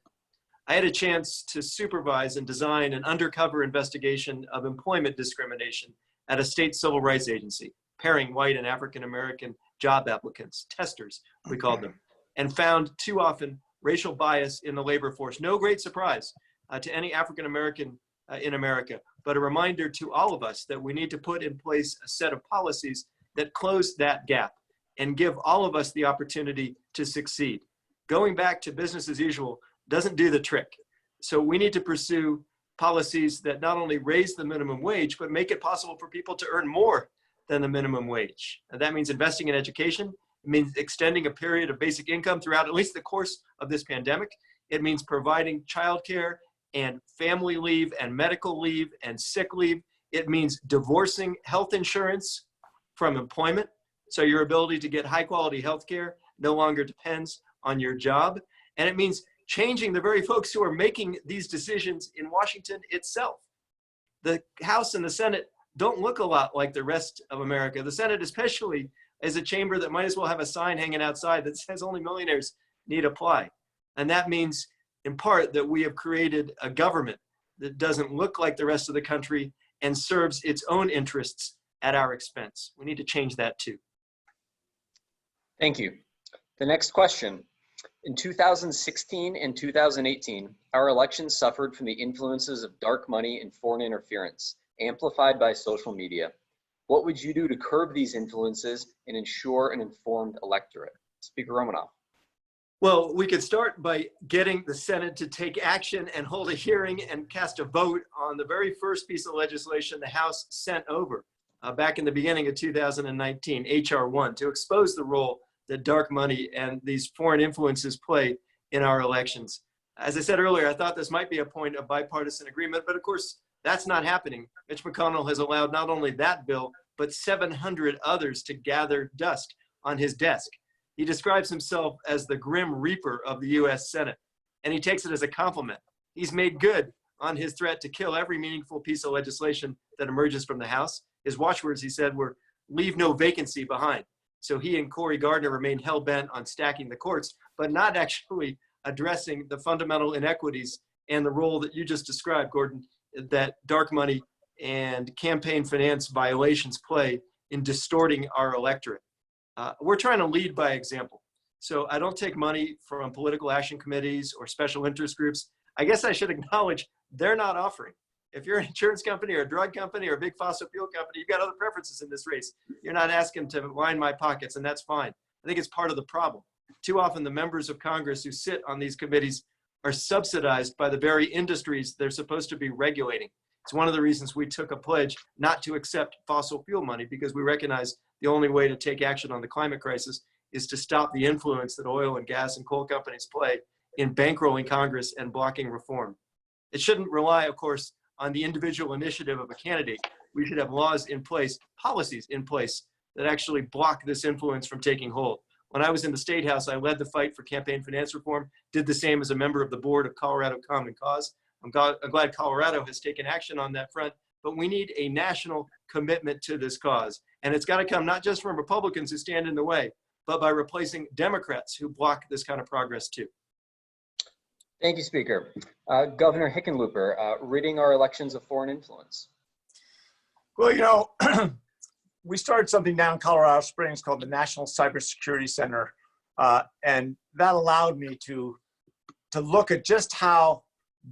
I had a chance to supervise and design an undercover investigation of employment discrimination at a state civil rights agency, pairing white and African-American job applicants, testers, we called them, and found too often racial bias in the labor force. No great surprise to any African-American in America, but a reminder to all of us that we need to put in place a set of policies that close that gap and give all of us the opportunity to succeed. Going back to business as usual doesn't do the trick. So we need to pursue policies that not only raise the minimum wage, but make it possible for people to earn more than the minimum wage. And that means investing in education. It means extending a period of basic income throughout at least the course of this pandemic. It means providing childcare and family leave and medical leave and sick leave. It means divorcing health insurance from employment, so your ability to get high quality health care no longer depends on your job. And it means changing the very folks who are making these decisions in Washington itself. The House and the Senate don't look a lot like the rest of America. The Senate especially is a chamber that might as well have a sign hanging outside that says only millionaires need apply. And that means in part that we have created a government that doesn't look like the rest of the country and serves its own interests at our expense. We need to change that too. Thank you. The next question. In 2016 and 2018, our elections suffered from the influences of dark money and foreign interference, amplified by social media. What would you do to curb these influences and ensure an informed electorate? Speaker Romanoff. Well, we could start by getting the Senate to take action and hold a hearing and cast a vote on the very first piece of legislation the House sent over back in the beginning of 2019, H.R. 1, to expose the role that dark money and these foreign influences play in our elections. As I said earlier, I thought this might be a point of bipartisan agreement, but of course, that's not happening. Mitch McConnell has allowed not only that bill, but 700 others to gather dust on his desk. He describes himself as the Grim Reaper of the US Senate, and he takes it as a compliment. He's made good on his threat to kill every meaningful piece of legislation that emerges from the House. His watchwords, he said, were leave no vacancy behind. So he and Cory Gardner remain hell-bent on stacking the courts, but not actually addressing the fundamental inequities and the role that you just described, Gordon, that dark money and campaign finance violations play in distorting our electorate. We're trying to lead by example. So I don't take money from political action committees or special interest groups. I guess I should acknowledge they're not offering. If you're an insurance company or a drug company or a big fossil fuel company, you've got other preferences in this race. You're not asking to line my pockets, and that's fine. I think it's part of the problem. Too often the members of Congress who sit on these committees are subsidized by the very industries they're supposed to be regulating. It's one of the reasons we took a pledge not to accept fossil fuel money, because we recognize the only way to take action on the climate crisis is to stop the influence that oil and gas and coal companies play in bankrolling Congress and blocking reform. It shouldn't rely, of course, on the individual initiative of a candidate. We should have laws in place, policies in place that actually block this influence from taking hold. When I was in the State House, I led the fight for campaign finance reform, did the same as a member of the board of Colorado Common Cause. I'm glad Colorado has taken action on that front, but we need a national commitment to this cause. And it's got to come not just from Republicans who stand in the way, but by replacing Democrats who block this kind of progress too. Thank you, Speaker. Governor Hickenlooper, ridding our elections of foreign influence. Well, you know, we started something down in Colorado Springs called the National Cybersecurity Center, and that allowed me to look at just how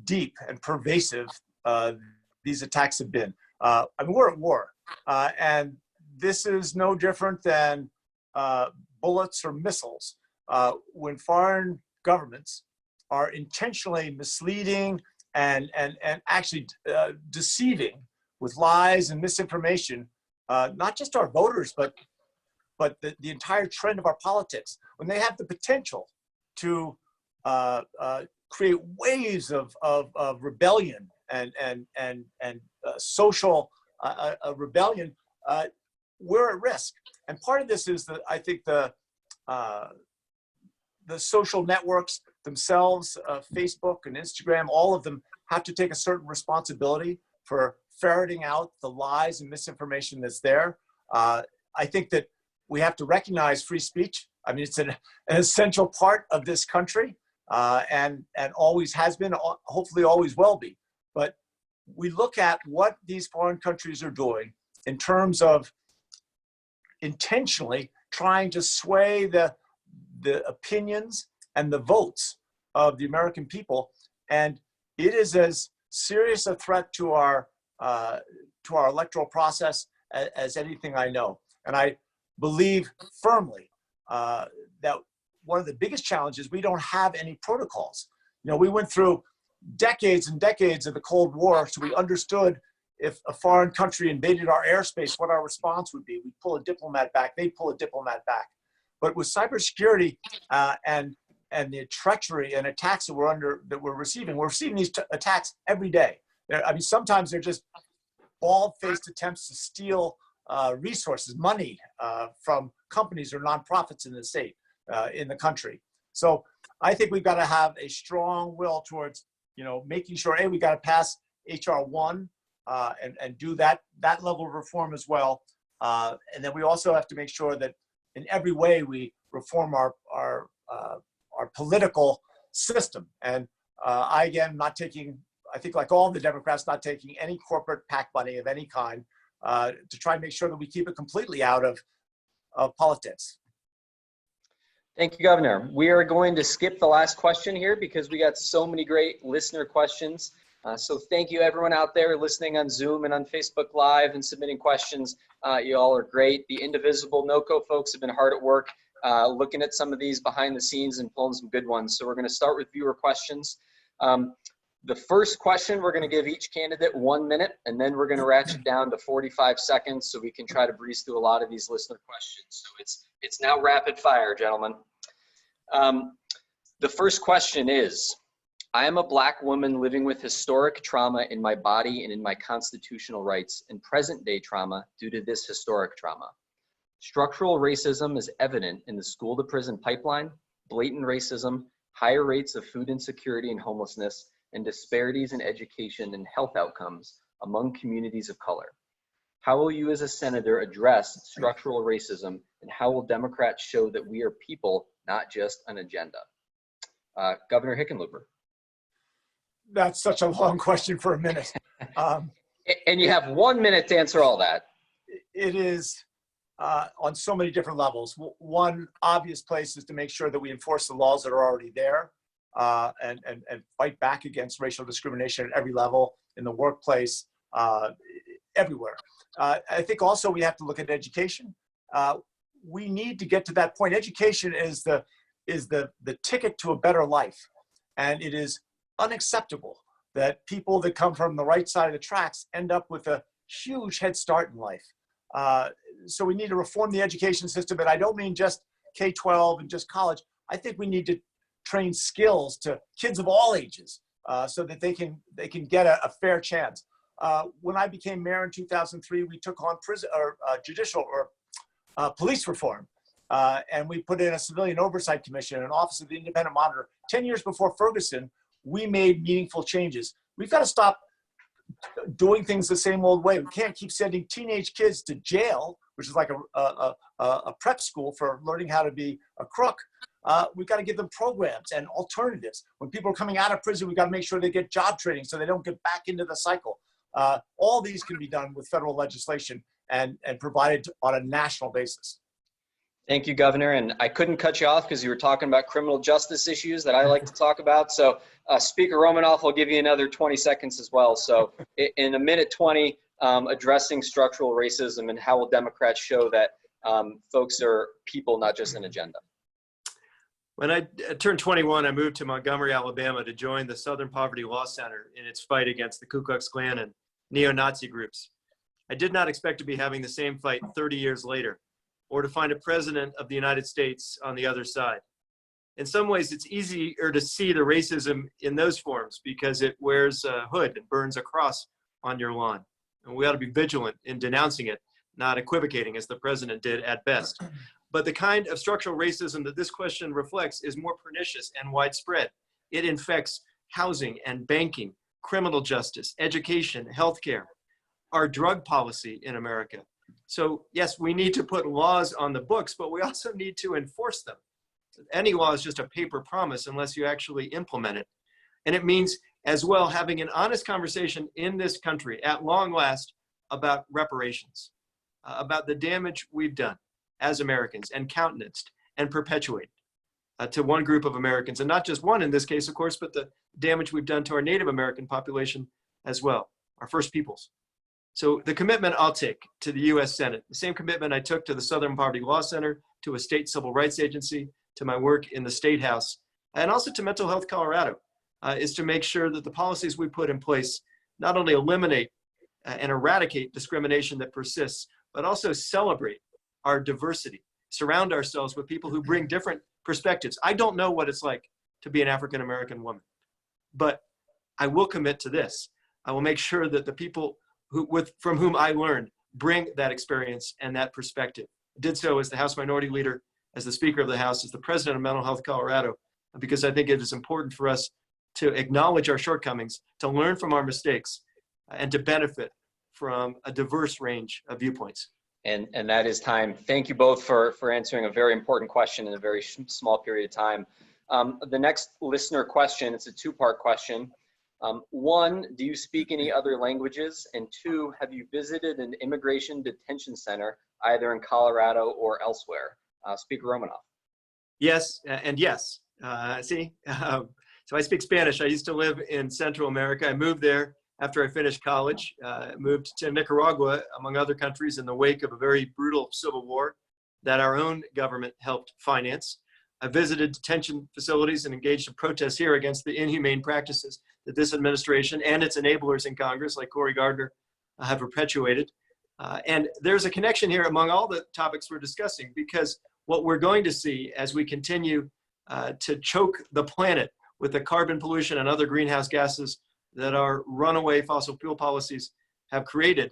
deep and pervasive these attacks have been. I mean, we're at war, and this is no different than bullets or missiles. When foreign governments are intentionally misleading and actually deceiving with lies and misinformation, not just our voters, but the entire trend of our politics, when they have the potential to create waves of rebellion and social rebellion, we're at risk. And part of this is I think the social networks themselves, Facebook and Instagram, all of them have to take a certain responsibility for ferreting out the lies and misinformation that's there. I think that we have to recognize free speech. I mean, it's an essential part of this country, and always has been, hopefully always will be. But we look at what these foreign countries are doing in terms of intentionally trying to sway the opinions and the votes of the American people, and it is as serious a threat to our electoral process as anything I know. And I believe firmly that one of the biggest challenges, we don't have any protocols. You know, we went through decades and decades of the Cold War, so we understood if a foreign country invaded our airspace, what our response would be. We'd pull a diplomat back, they'd pull a diplomat back. But with cybersecurity and the treachery and attacks that we're receiving these attacks every day. I mean, sometimes they're just bald-faced attempts to steal resources, money from companies or nonprofits in the state, in the country. So I think we've got to have a strong will towards, you know, making sure, we got to pass HR 1 and do that level of reform as well. And then we also have to make sure that in every way we reform our political system. And I, again, not taking, I think like all the Democrats, not taking any corporate PAC money of any kind to try and make sure that we keep it completely out of politics. Thank you, Governor. We are going to skip the last question here because we got so many great listener questions. So thank you everyone out there listening on Zoom and on Facebook Live and submitting questions. You all are great. The IndivisibleNOCO folks have been hard at work looking at some of these behind the scenes and pulling some good ones. So we're going to start with viewer questions. The first question, we're going to give each candidate 1 minute, and then we're going to ratchet down to 45 seconds so we can try to breeze through a lot of these listener questions. So it's now rapid fire, gentlemen. The first question is, I am a Black woman living with historic trauma in my body and in my constitutional rights and present day trauma due to this historic trauma. Structural racism is evident in the school to prison pipeline, blatant racism, higher rates of food insecurity and homelessness, and disparities in education and health outcomes among communities of color. How will you as a senator address structural racism, and how will Democrats show that we are people, not just an agenda? Governor Hickenlooper. That's such a long question for a minute. And you have 1 minute to answer all that. It is on so many different levels. One obvious place is to make sure that we enforce the laws that are already there and fight back against racial discrimination at every level, in the workplace, everywhere. I think also we have to look at education. We need to get to that point. Education is the ticket to a better life. And it is unacceptable that people that come from the right side of the tracks end up with a huge head start in life. So we need to reform the education system, and I don't mean just K-12 and just college. I think we need to train skills to kids of all ages so that they can get a fair chance. When I became mayor in 2003, we took on judicial or police reform, and we put in a civilian oversight commission, an office of the independent monitor. 10 years before Ferguson, we made meaningful changes. We've got to stop doing things the same old way. We can't keep sending teenage kids to jail, which is like a prep school for learning how to be a crook. We've got to give them programs and alternatives. When people are coming out of prison, we've got to make sure they get job training so they don't get back into the cycle. All these can be done with federal legislation and provided on a national basis. Thank you, Governor. And I couldn't cut you off because you were talking about criminal justice issues that I like to talk about. So Speaker Romanoff will give you another 20 seconds as well. So in a minute 20, addressing structural racism and how will Democrats show that folks are people, not just an agenda. When I turned 21, I moved to Montgomery, Alabama to join the Southern Poverty Law Center in its fight against the Ku Klux Klan and neo-Nazi groups. I did not expect to be having the same fight 30 years later, or to find a president of the United States on the other side. In some ways, it's easier to see the racism in those forms because it wears a hood and burns a cross on your lawn. And we ought to be vigilant in denouncing it, not equivocating as the president did at best. But the kind of structural racism that this question reflects is more pernicious and widespread. It infects housing and banking, criminal justice, education, healthcare, our drug policy in America. So yes, we need to put laws on the books, but we also need to enforce them. Any law is just a paper promise unless you actually implement it. And it means as well having an honest conversation in this country at long last about reparations, about the damage we've done as Americans and countenanced and perpetuated to one group of Americans, and not just one in this case, of course, but the damage we've done to our Native American population as well, our First Peoples. So the commitment I'll take to the US Senate, the same commitment I took to the Southern Poverty Law Center, to a state civil rights agency, to my work in the State House, and also to Mental Health Colorado, is to make sure that the policies we put in place not only eliminate and eradicate discrimination that persists, but also celebrate our diversity, surround ourselves with people who bring different perspectives. I don't know what it's like to be an African-American woman, but I will commit to this. I will make sure that the people from whom I learned bring that experience and that perspective. I did so as the House Minority Leader, as the Speaker of the House, as the President of Mental Health Colorado, because I think it is important for us to acknowledge our shortcomings, to learn from our mistakes, and to benefit from a diverse range of viewpoints. And that is time. Thank you both for answering a very important question in a very small period of time. The next listener question, it's a two-part question. One, do you speak any other languages? And two, have you visited an immigration detention center, either in Colorado or elsewhere? Speaker Romanoff. Yes, and yes. So I speak Spanish. I used to live in Central America. I moved there after I finished college, moved to Nicaragua, among other countries, in the wake of a very brutal civil war that our own government helped finance. I visited detention facilities and engaged in protests here against the inhumane practices that this administration and its enablers in Congress, like Cory Gardner, have perpetuated. And there's a connection here among all the topics we're discussing, because what we're going to see as we continue to choke the planet with the carbon pollution and other greenhouse gases that our runaway fossil fuel policies have created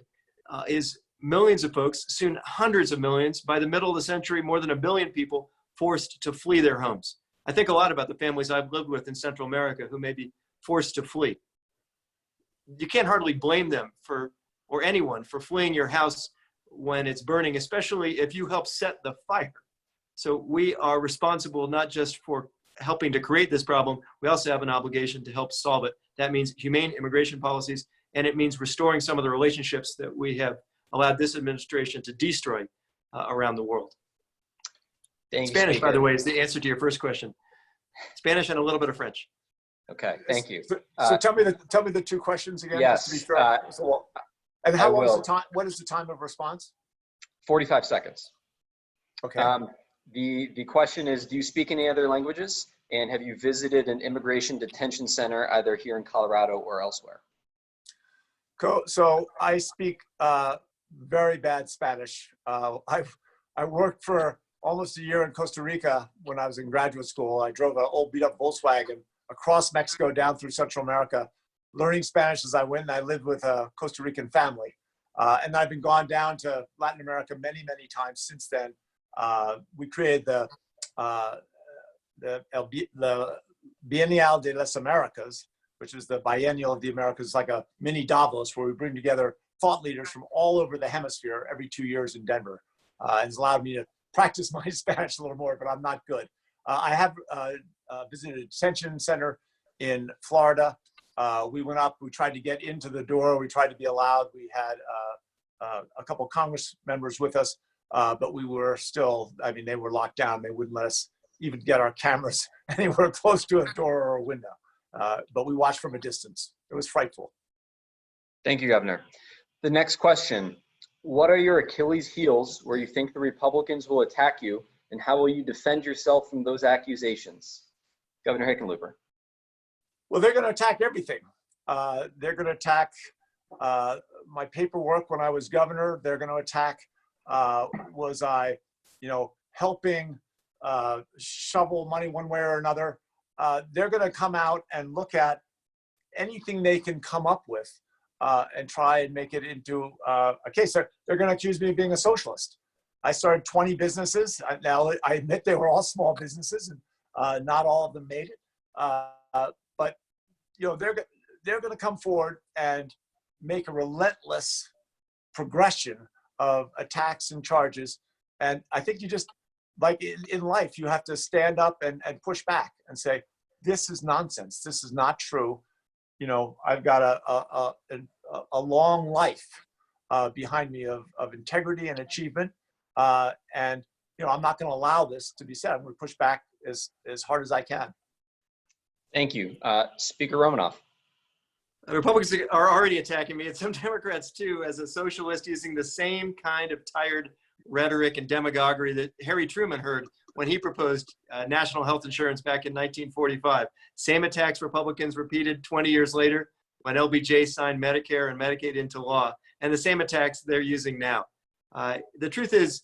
is millions of folks, soon hundreds of millions, by the middle of the century, more than 1 billion people forced to flee their homes. I think a lot about the families I've lived with in Central America who may be forced to flee. You can't hardly blame them or anyone for fleeing your house when it's burning, especially if you help set the fire. So we are responsible not just for helping to create this problem, we also have an obligation to help solve it. That means humane immigration policies, and it means restoring some of the relationships that we have allowed this administration to destroy around the world. Thank you, Spanish, Speaker. by the way, is the answer to your first question. Spanish and a little bit of French. Okay, thank you. So tell me the two questions again. Yes, Just to be fair. And how I long is will. the time? What is the time of response? 45 seconds. Okay. The question is, do you speak any other languages? And have you visited an immigration detention center either here in Colorado or elsewhere? So I speak very bad Spanish. I worked for almost a year in Costa Rica when I was in graduate school. I drove an old beat up Volkswagen across Mexico down through Central America, learning Spanish as I went. And I lived with a Costa Rican family. And I've been gone down to Latin America many, many times since then. We created the Biennial de las Americas, which is the biennial of the Americas. It's like a mini Davos where we bring together thought leaders from all over the hemisphere every 2 years in Denver. And it's allowed me to practice my Spanish a little more, but I'm not good. I have visited a detention center in Florida. We went up, we tried to get into the door. We tried to be allowed. We had a couple Congress members with us, but we were still, they were locked down. They wouldn't let us even get our cameras anywhere close to a door or a window. But we watched from a distance. It was frightful. Thank you, Governor. The next question, what are your Achilles heels where you think the Republicans will attack you, and how will you defend yourself from those accusations? Governor Hickenlooper. Well, they're going to attack everything. They're going to attack my paperwork when I was governor. They're going to attack, was I, helping shovel money one way or another, they're going to come out and look at anything they can come up with and try and make it into a case. They're going to accuse me of being a socialist. I started 20 businesses. Now, I admit they were all small businesses, and not all of them made it. But you know, they're going to come forward and make a relentless progression of attacks and charges. And I think you just, like in life, you have to stand up and push back and say, this is nonsense. This is not true. You know, I've got a long life behind me of integrity and achievement. And, you know, I'm not going to allow this to be said. I'm going to push back as hard as I can. Thank you. Speaker Romanoff. The Republicans are already attacking me, and some Democrats too, as a socialist, using the same kind of tired rhetoric and demagoguery that Harry Truman heard when he proposed national health insurance back in 1945. Same attacks Republicans repeated 20 years later when LBJ signed Medicare and Medicaid into law, and the same attacks they're using now. The truth is,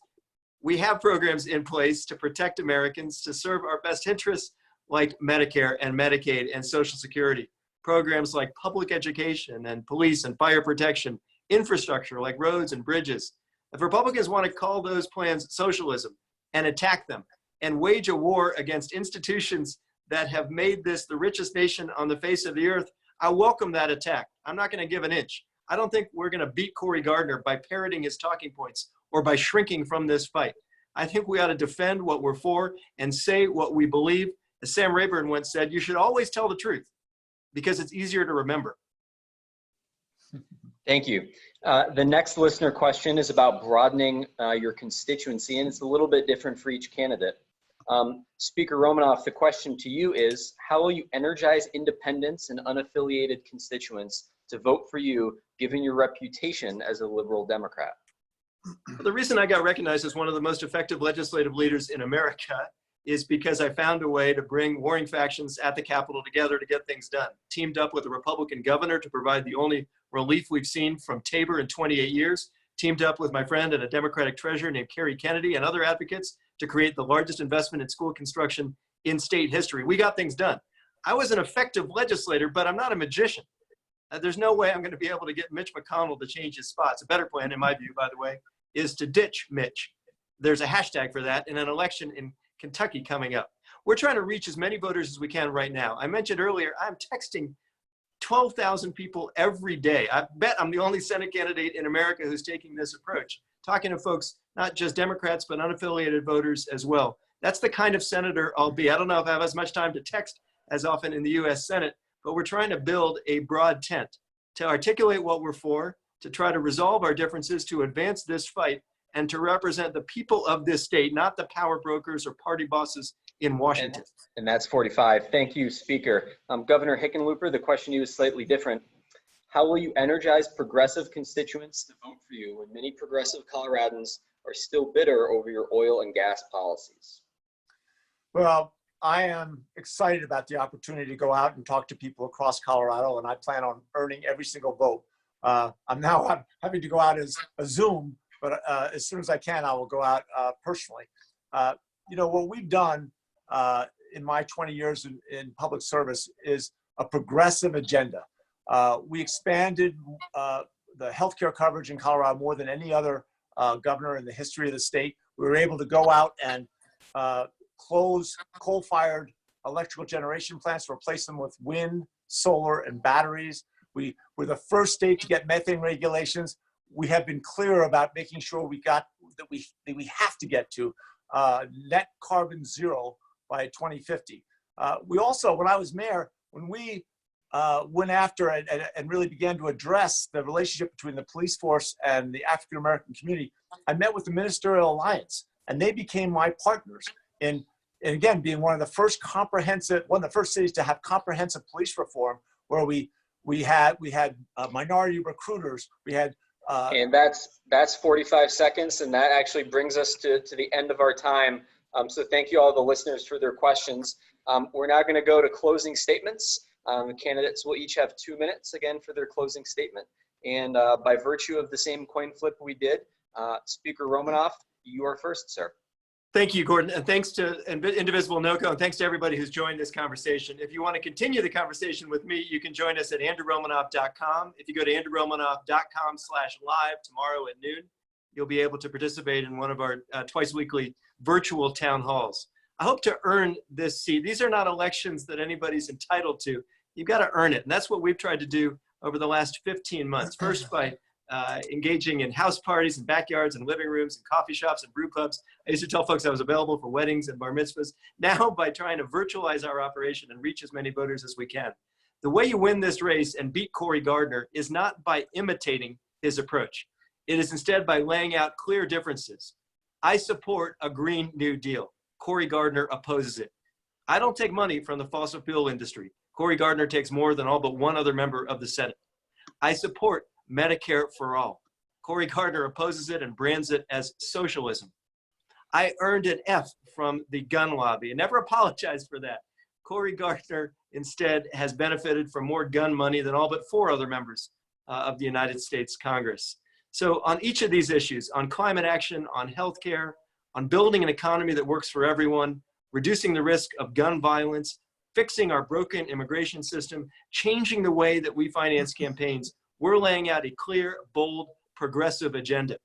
we have programs in place to protect Americans, to serve our best interests, like Medicare and Medicaid and Social Security. Programs like public education and police and fire protection, infrastructure like roads and bridges. If Republicans want to call those plans socialism and attack them and wage a war against institutions that have made this the richest nation on the face of the earth, I welcome that attack. I'm not going to give an inch. I don't think we're going to beat Cory Gardner by parroting his talking points or by shrinking from this fight. I think we ought to defend what we're for and say what we believe. As Sam Rayburn once said, you should always tell the truth because it's easier to remember. Thank you. The next listener question is about broadening your constituency, and it's a little bit different for each candidate. Speaker Romanoff, the question to you is, how will you energize independents and unaffiliated constituents to vote for you, given your reputation as a liberal Democrat? The reason I got recognized as one of the most effective legislative leaders in America is because I found a way to bring warring factions at the Capitol together to get things done. Teamed up with a Republican governor to provide the only relief we've seen from Tabor in 28 years. Teamed up with my friend and a Democratic treasurer named Kerry Kennedy and other advocates to create the largest investment in school construction in state history. We got things done. I was an effective legislator, but I'm not a magician. There's no way I'm going to be able to get Mitch McConnell to change his spots. A better plan, in my view, by the way, is to ditch Mitch. There's a hashtag for that in an election in Kentucky coming up. We're trying to reach as many voters as we can right now. I mentioned earlier, I'm texting 12,000 people every day. I bet I'm the only Senate candidate in America who's taking this approach, talking to folks, not just Democrats, but unaffiliated voters as well. That's the kind of senator I'll be. I don't know if I have as much time to text as often in the US Senate, but we're trying to build a broad tent to articulate what we're for, to try to resolve our differences, to advance this fight, and to represent the people of this state, not the power brokers or party bosses in Washington. And that's 45. Thank you, Speaker. Governor Hickenlooper, the question to you is slightly different. How will you energize progressive constituents to vote for you when many progressive Coloradans are still bitter over your oil and gas policies? Well, I am excited about the opportunity to go out and talk to people across Colorado, and I plan on earning every single vote. I'm having to go out as a Zoom, but as soon as I can, I will go out personally. You know, what we've done in my 20 years in public service is a progressive agenda. We expanded the healthcare coverage in Colorado more than any other governor in the history of the state. We were able to go out and close coal-fired electrical generation plants, replace them with wind, solar, and batteries. We were the first state to get methane regulations. We have been clear about making sure we got that we have to get to net carbon zero by 2050. We also, when I was mayor, when we went after and really began to address the relationship between the police force and the African American community, I met with the Ministerial Alliance, and they became my partners in again being one of the first cities to have comprehensive police reform, where we had minority recruiters, we had. And that's 45 seconds, and that actually brings us to the end of our time. So thank you all the listeners for their questions. We're now going to go to closing statements. The candidates will each have 2 minutes again for their closing statement. And by virtue of the same coin flip we did, Speaker Romanoff, you are first, sir. Thank you, Gordon, and thanks to IndivisibleNOCO, and thanks to everybody who's joined this conversation. If you want to continue the conversation with me, you can join us at andrewromanoff.com. If you go to andrewromanoff.com/live tomorrow at noon, you'll be able to participate in one of our twice weekly virtual town halls. I hope to earn this seat. These are not elections that anybody's entitled to. You've got to earn it, and that's what we've tried to do over the last 15 months. First, by engaging in house parties and backyards and living rooms and coffee shops and brew pubs. I used to tell folks I was available for weddings and bar mitzvahs. Now, by trying to virtualize our operation and reach as many voters as we can. The way you win this race and beat Cory Gardner is not by imitating his approach. It is instead by laying out clear differences. I support a Green New Deal. Cory Gardner opposes it. I don't take money from the fossil fuel industry. Cory Gardner takes more than all but one other member of the Senate. I support Medicare for all. Cory Gardner opposes it and brands it as socialism. I earned an F from the gun lobby and never apologized for that. Cory Gardner instead has benefited from more gun money than all but 4 other members of the United States Congress. So on each of these issues, on climate action, on healthcare, on building an economy that works for everyone, reducing the risk of gun violence, fixing our broken immigration system, changing the way that we finance campaigns, we're laying out a clear, bold, progressive agenda.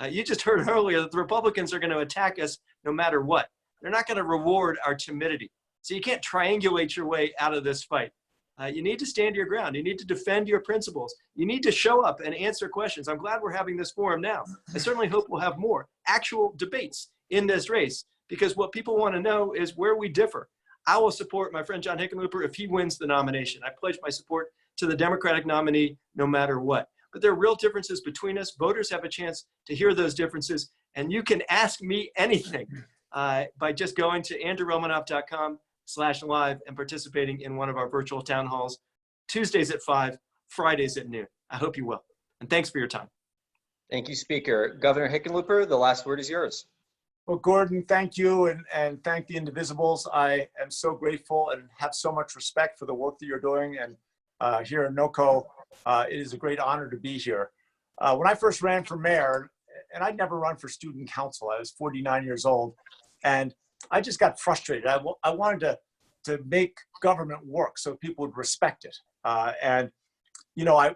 You just heard earlier that the Republicans are going to attack us no matter what. They're not going to reward our timidity. So you can't triangulate your way out of this fight. You need to stand your ground. You need to defend your principles. You need to show up and answer questions. I'm glad we're having this forum now. I certainly hope we'll have more actual debates in this race, because what people want to know is where we differ. I will support my friend John Hickenlooper if he wins the nomination. I pledge my support to the Democratic nominee no matter what. But there are real differences between us. Voters have a chance to hear those differences, and you can ask me anything by just going to andrewromanoff.com/live and participating in one of our virtual town halls, Tuesdays at 5, Fridays at noon. I hope you will. And thanks for your time. Thank you, Speaker. Governor Hickenlooper, the last word is yours. Well, Gordon, thank you, and thank the Indivisibles. I am so grateful and have so much respect for the work that you're doing. And here in NOCO, it is a great honor to be here. When I first ran for mayor, and I'd never run for student council, I was 49 years old, and I just got frustrated. I wanted to make government work so people would respect it. And, you know, I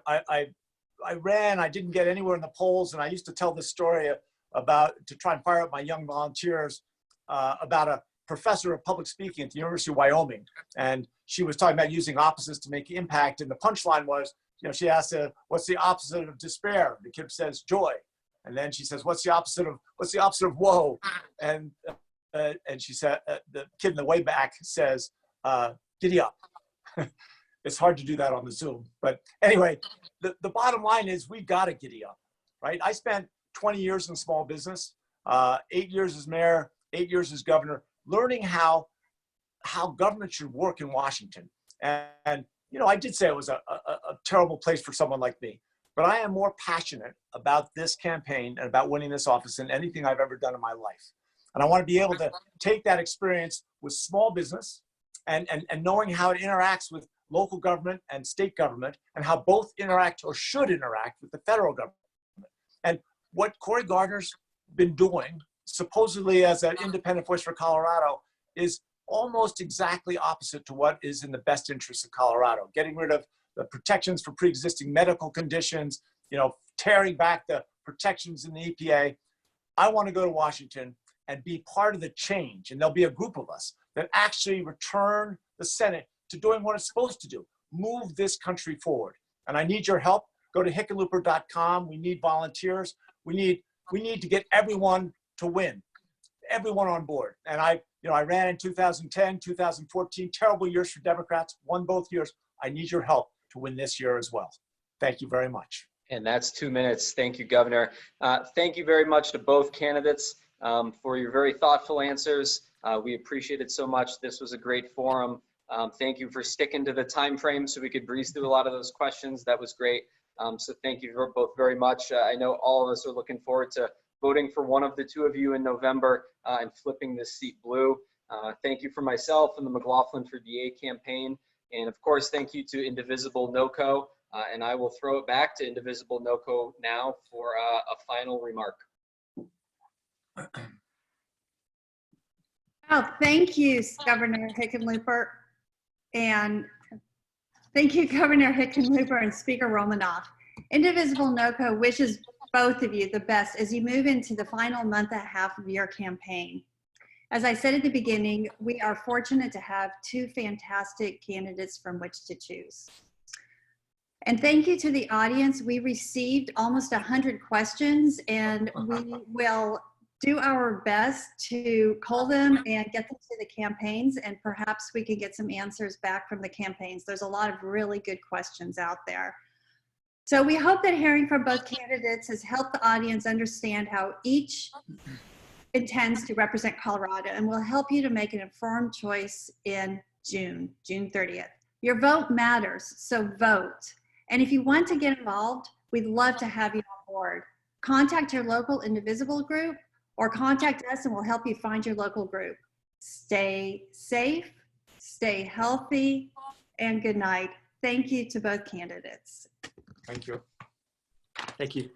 ran, I didn't get anywhere in the polls, and I used to tell this story to try and fire up my young volunteers about a professor of public speaking at the University of Wyoming. And she was talking about using opposites to make impact. And the punchline was, you know, she asked, what's the opposite of despair? The kid says joy. And then she says, what's the opposite of woe? And she said, the kid in the way back says, giddy up. It's hard to do that on the Zoom. But anyway, the bottom line is we've got to giddy up, right? I spent 20 years in small business, 8 years as mayor, 8 years as governor, learning how government should work in Washington. And you know, I did say it was a terrible place for someone like me, but I am more passionate about this campaign and about winning this office than anything I've ever done in my life. And I want to be able to take that experience with small business and knowing how it interacts with local government and state government, and how both interact or should interact with the federal government. And what Cory Gardner's been doing, supposedly as an independent voice for Colorado, is almost exactly opposite to what is in the best interest of Colorado. Getting rid of the protections for pre-existing medical conditions, you know, tearing back the protections in the EPA. I want to go to Washington and be part of the change. And there'll be a group of us that actually return the Senate to doing what it's supposed to do, move this country forward. And I need your help. Go to hickenlooper.com. We need volunteers. We need to get everyone to win, everyone on board. And I ran in 2010, 2014, terrible years for Democrats, won both years. I need your help to win this year as well. Thank you very much. And that's 2 minutes. Thank you, Governor. Thank you very much to both candidates for your very thoughtful answers. We appreciate it so much. This was a great forum. Thank you for sticking to the time frame so we could breeze through a lot of those questions. That was great. So thank you both very much. I know all of us are looking forward to voting for one of the two of you in November and flipping this seat blue. Thank you for myself and the McLaughlin for DA campaign. And of course, thank you to IndivisibleNOCO. And I will throw it back to IndivisibleNOCO now for a final remark. Oh, thank you, Governor Hickenlooper. And thank you, Governor Hickenlooper and Speaker Romanoff. IndivisibleNOCO wishes both of you the best as you move into the final month and a half of your campaign. As I said at the beginning, we are fortunate to have two fantastic candidates from which to choose. And thank you to the audience. We received almost 100 questions, and we will do our best to cull them and get them to the campaigns, and perhaps we can get some answers back from the campaigns. There's a lot of really good questions out there. So we hope that hearing from both candidates has helped the audience understand how each intends to represent Colorado, and will help you to make an informed choice in June 30th. Your vote matters, so vote. And if you want to get involved, we'd love to have you on board. Contact your local Indivisible group or contact us and we'll help you find your local group. Stay safe, stay healthy, and good night. Thank you to both candidates. Thank you. Thank you.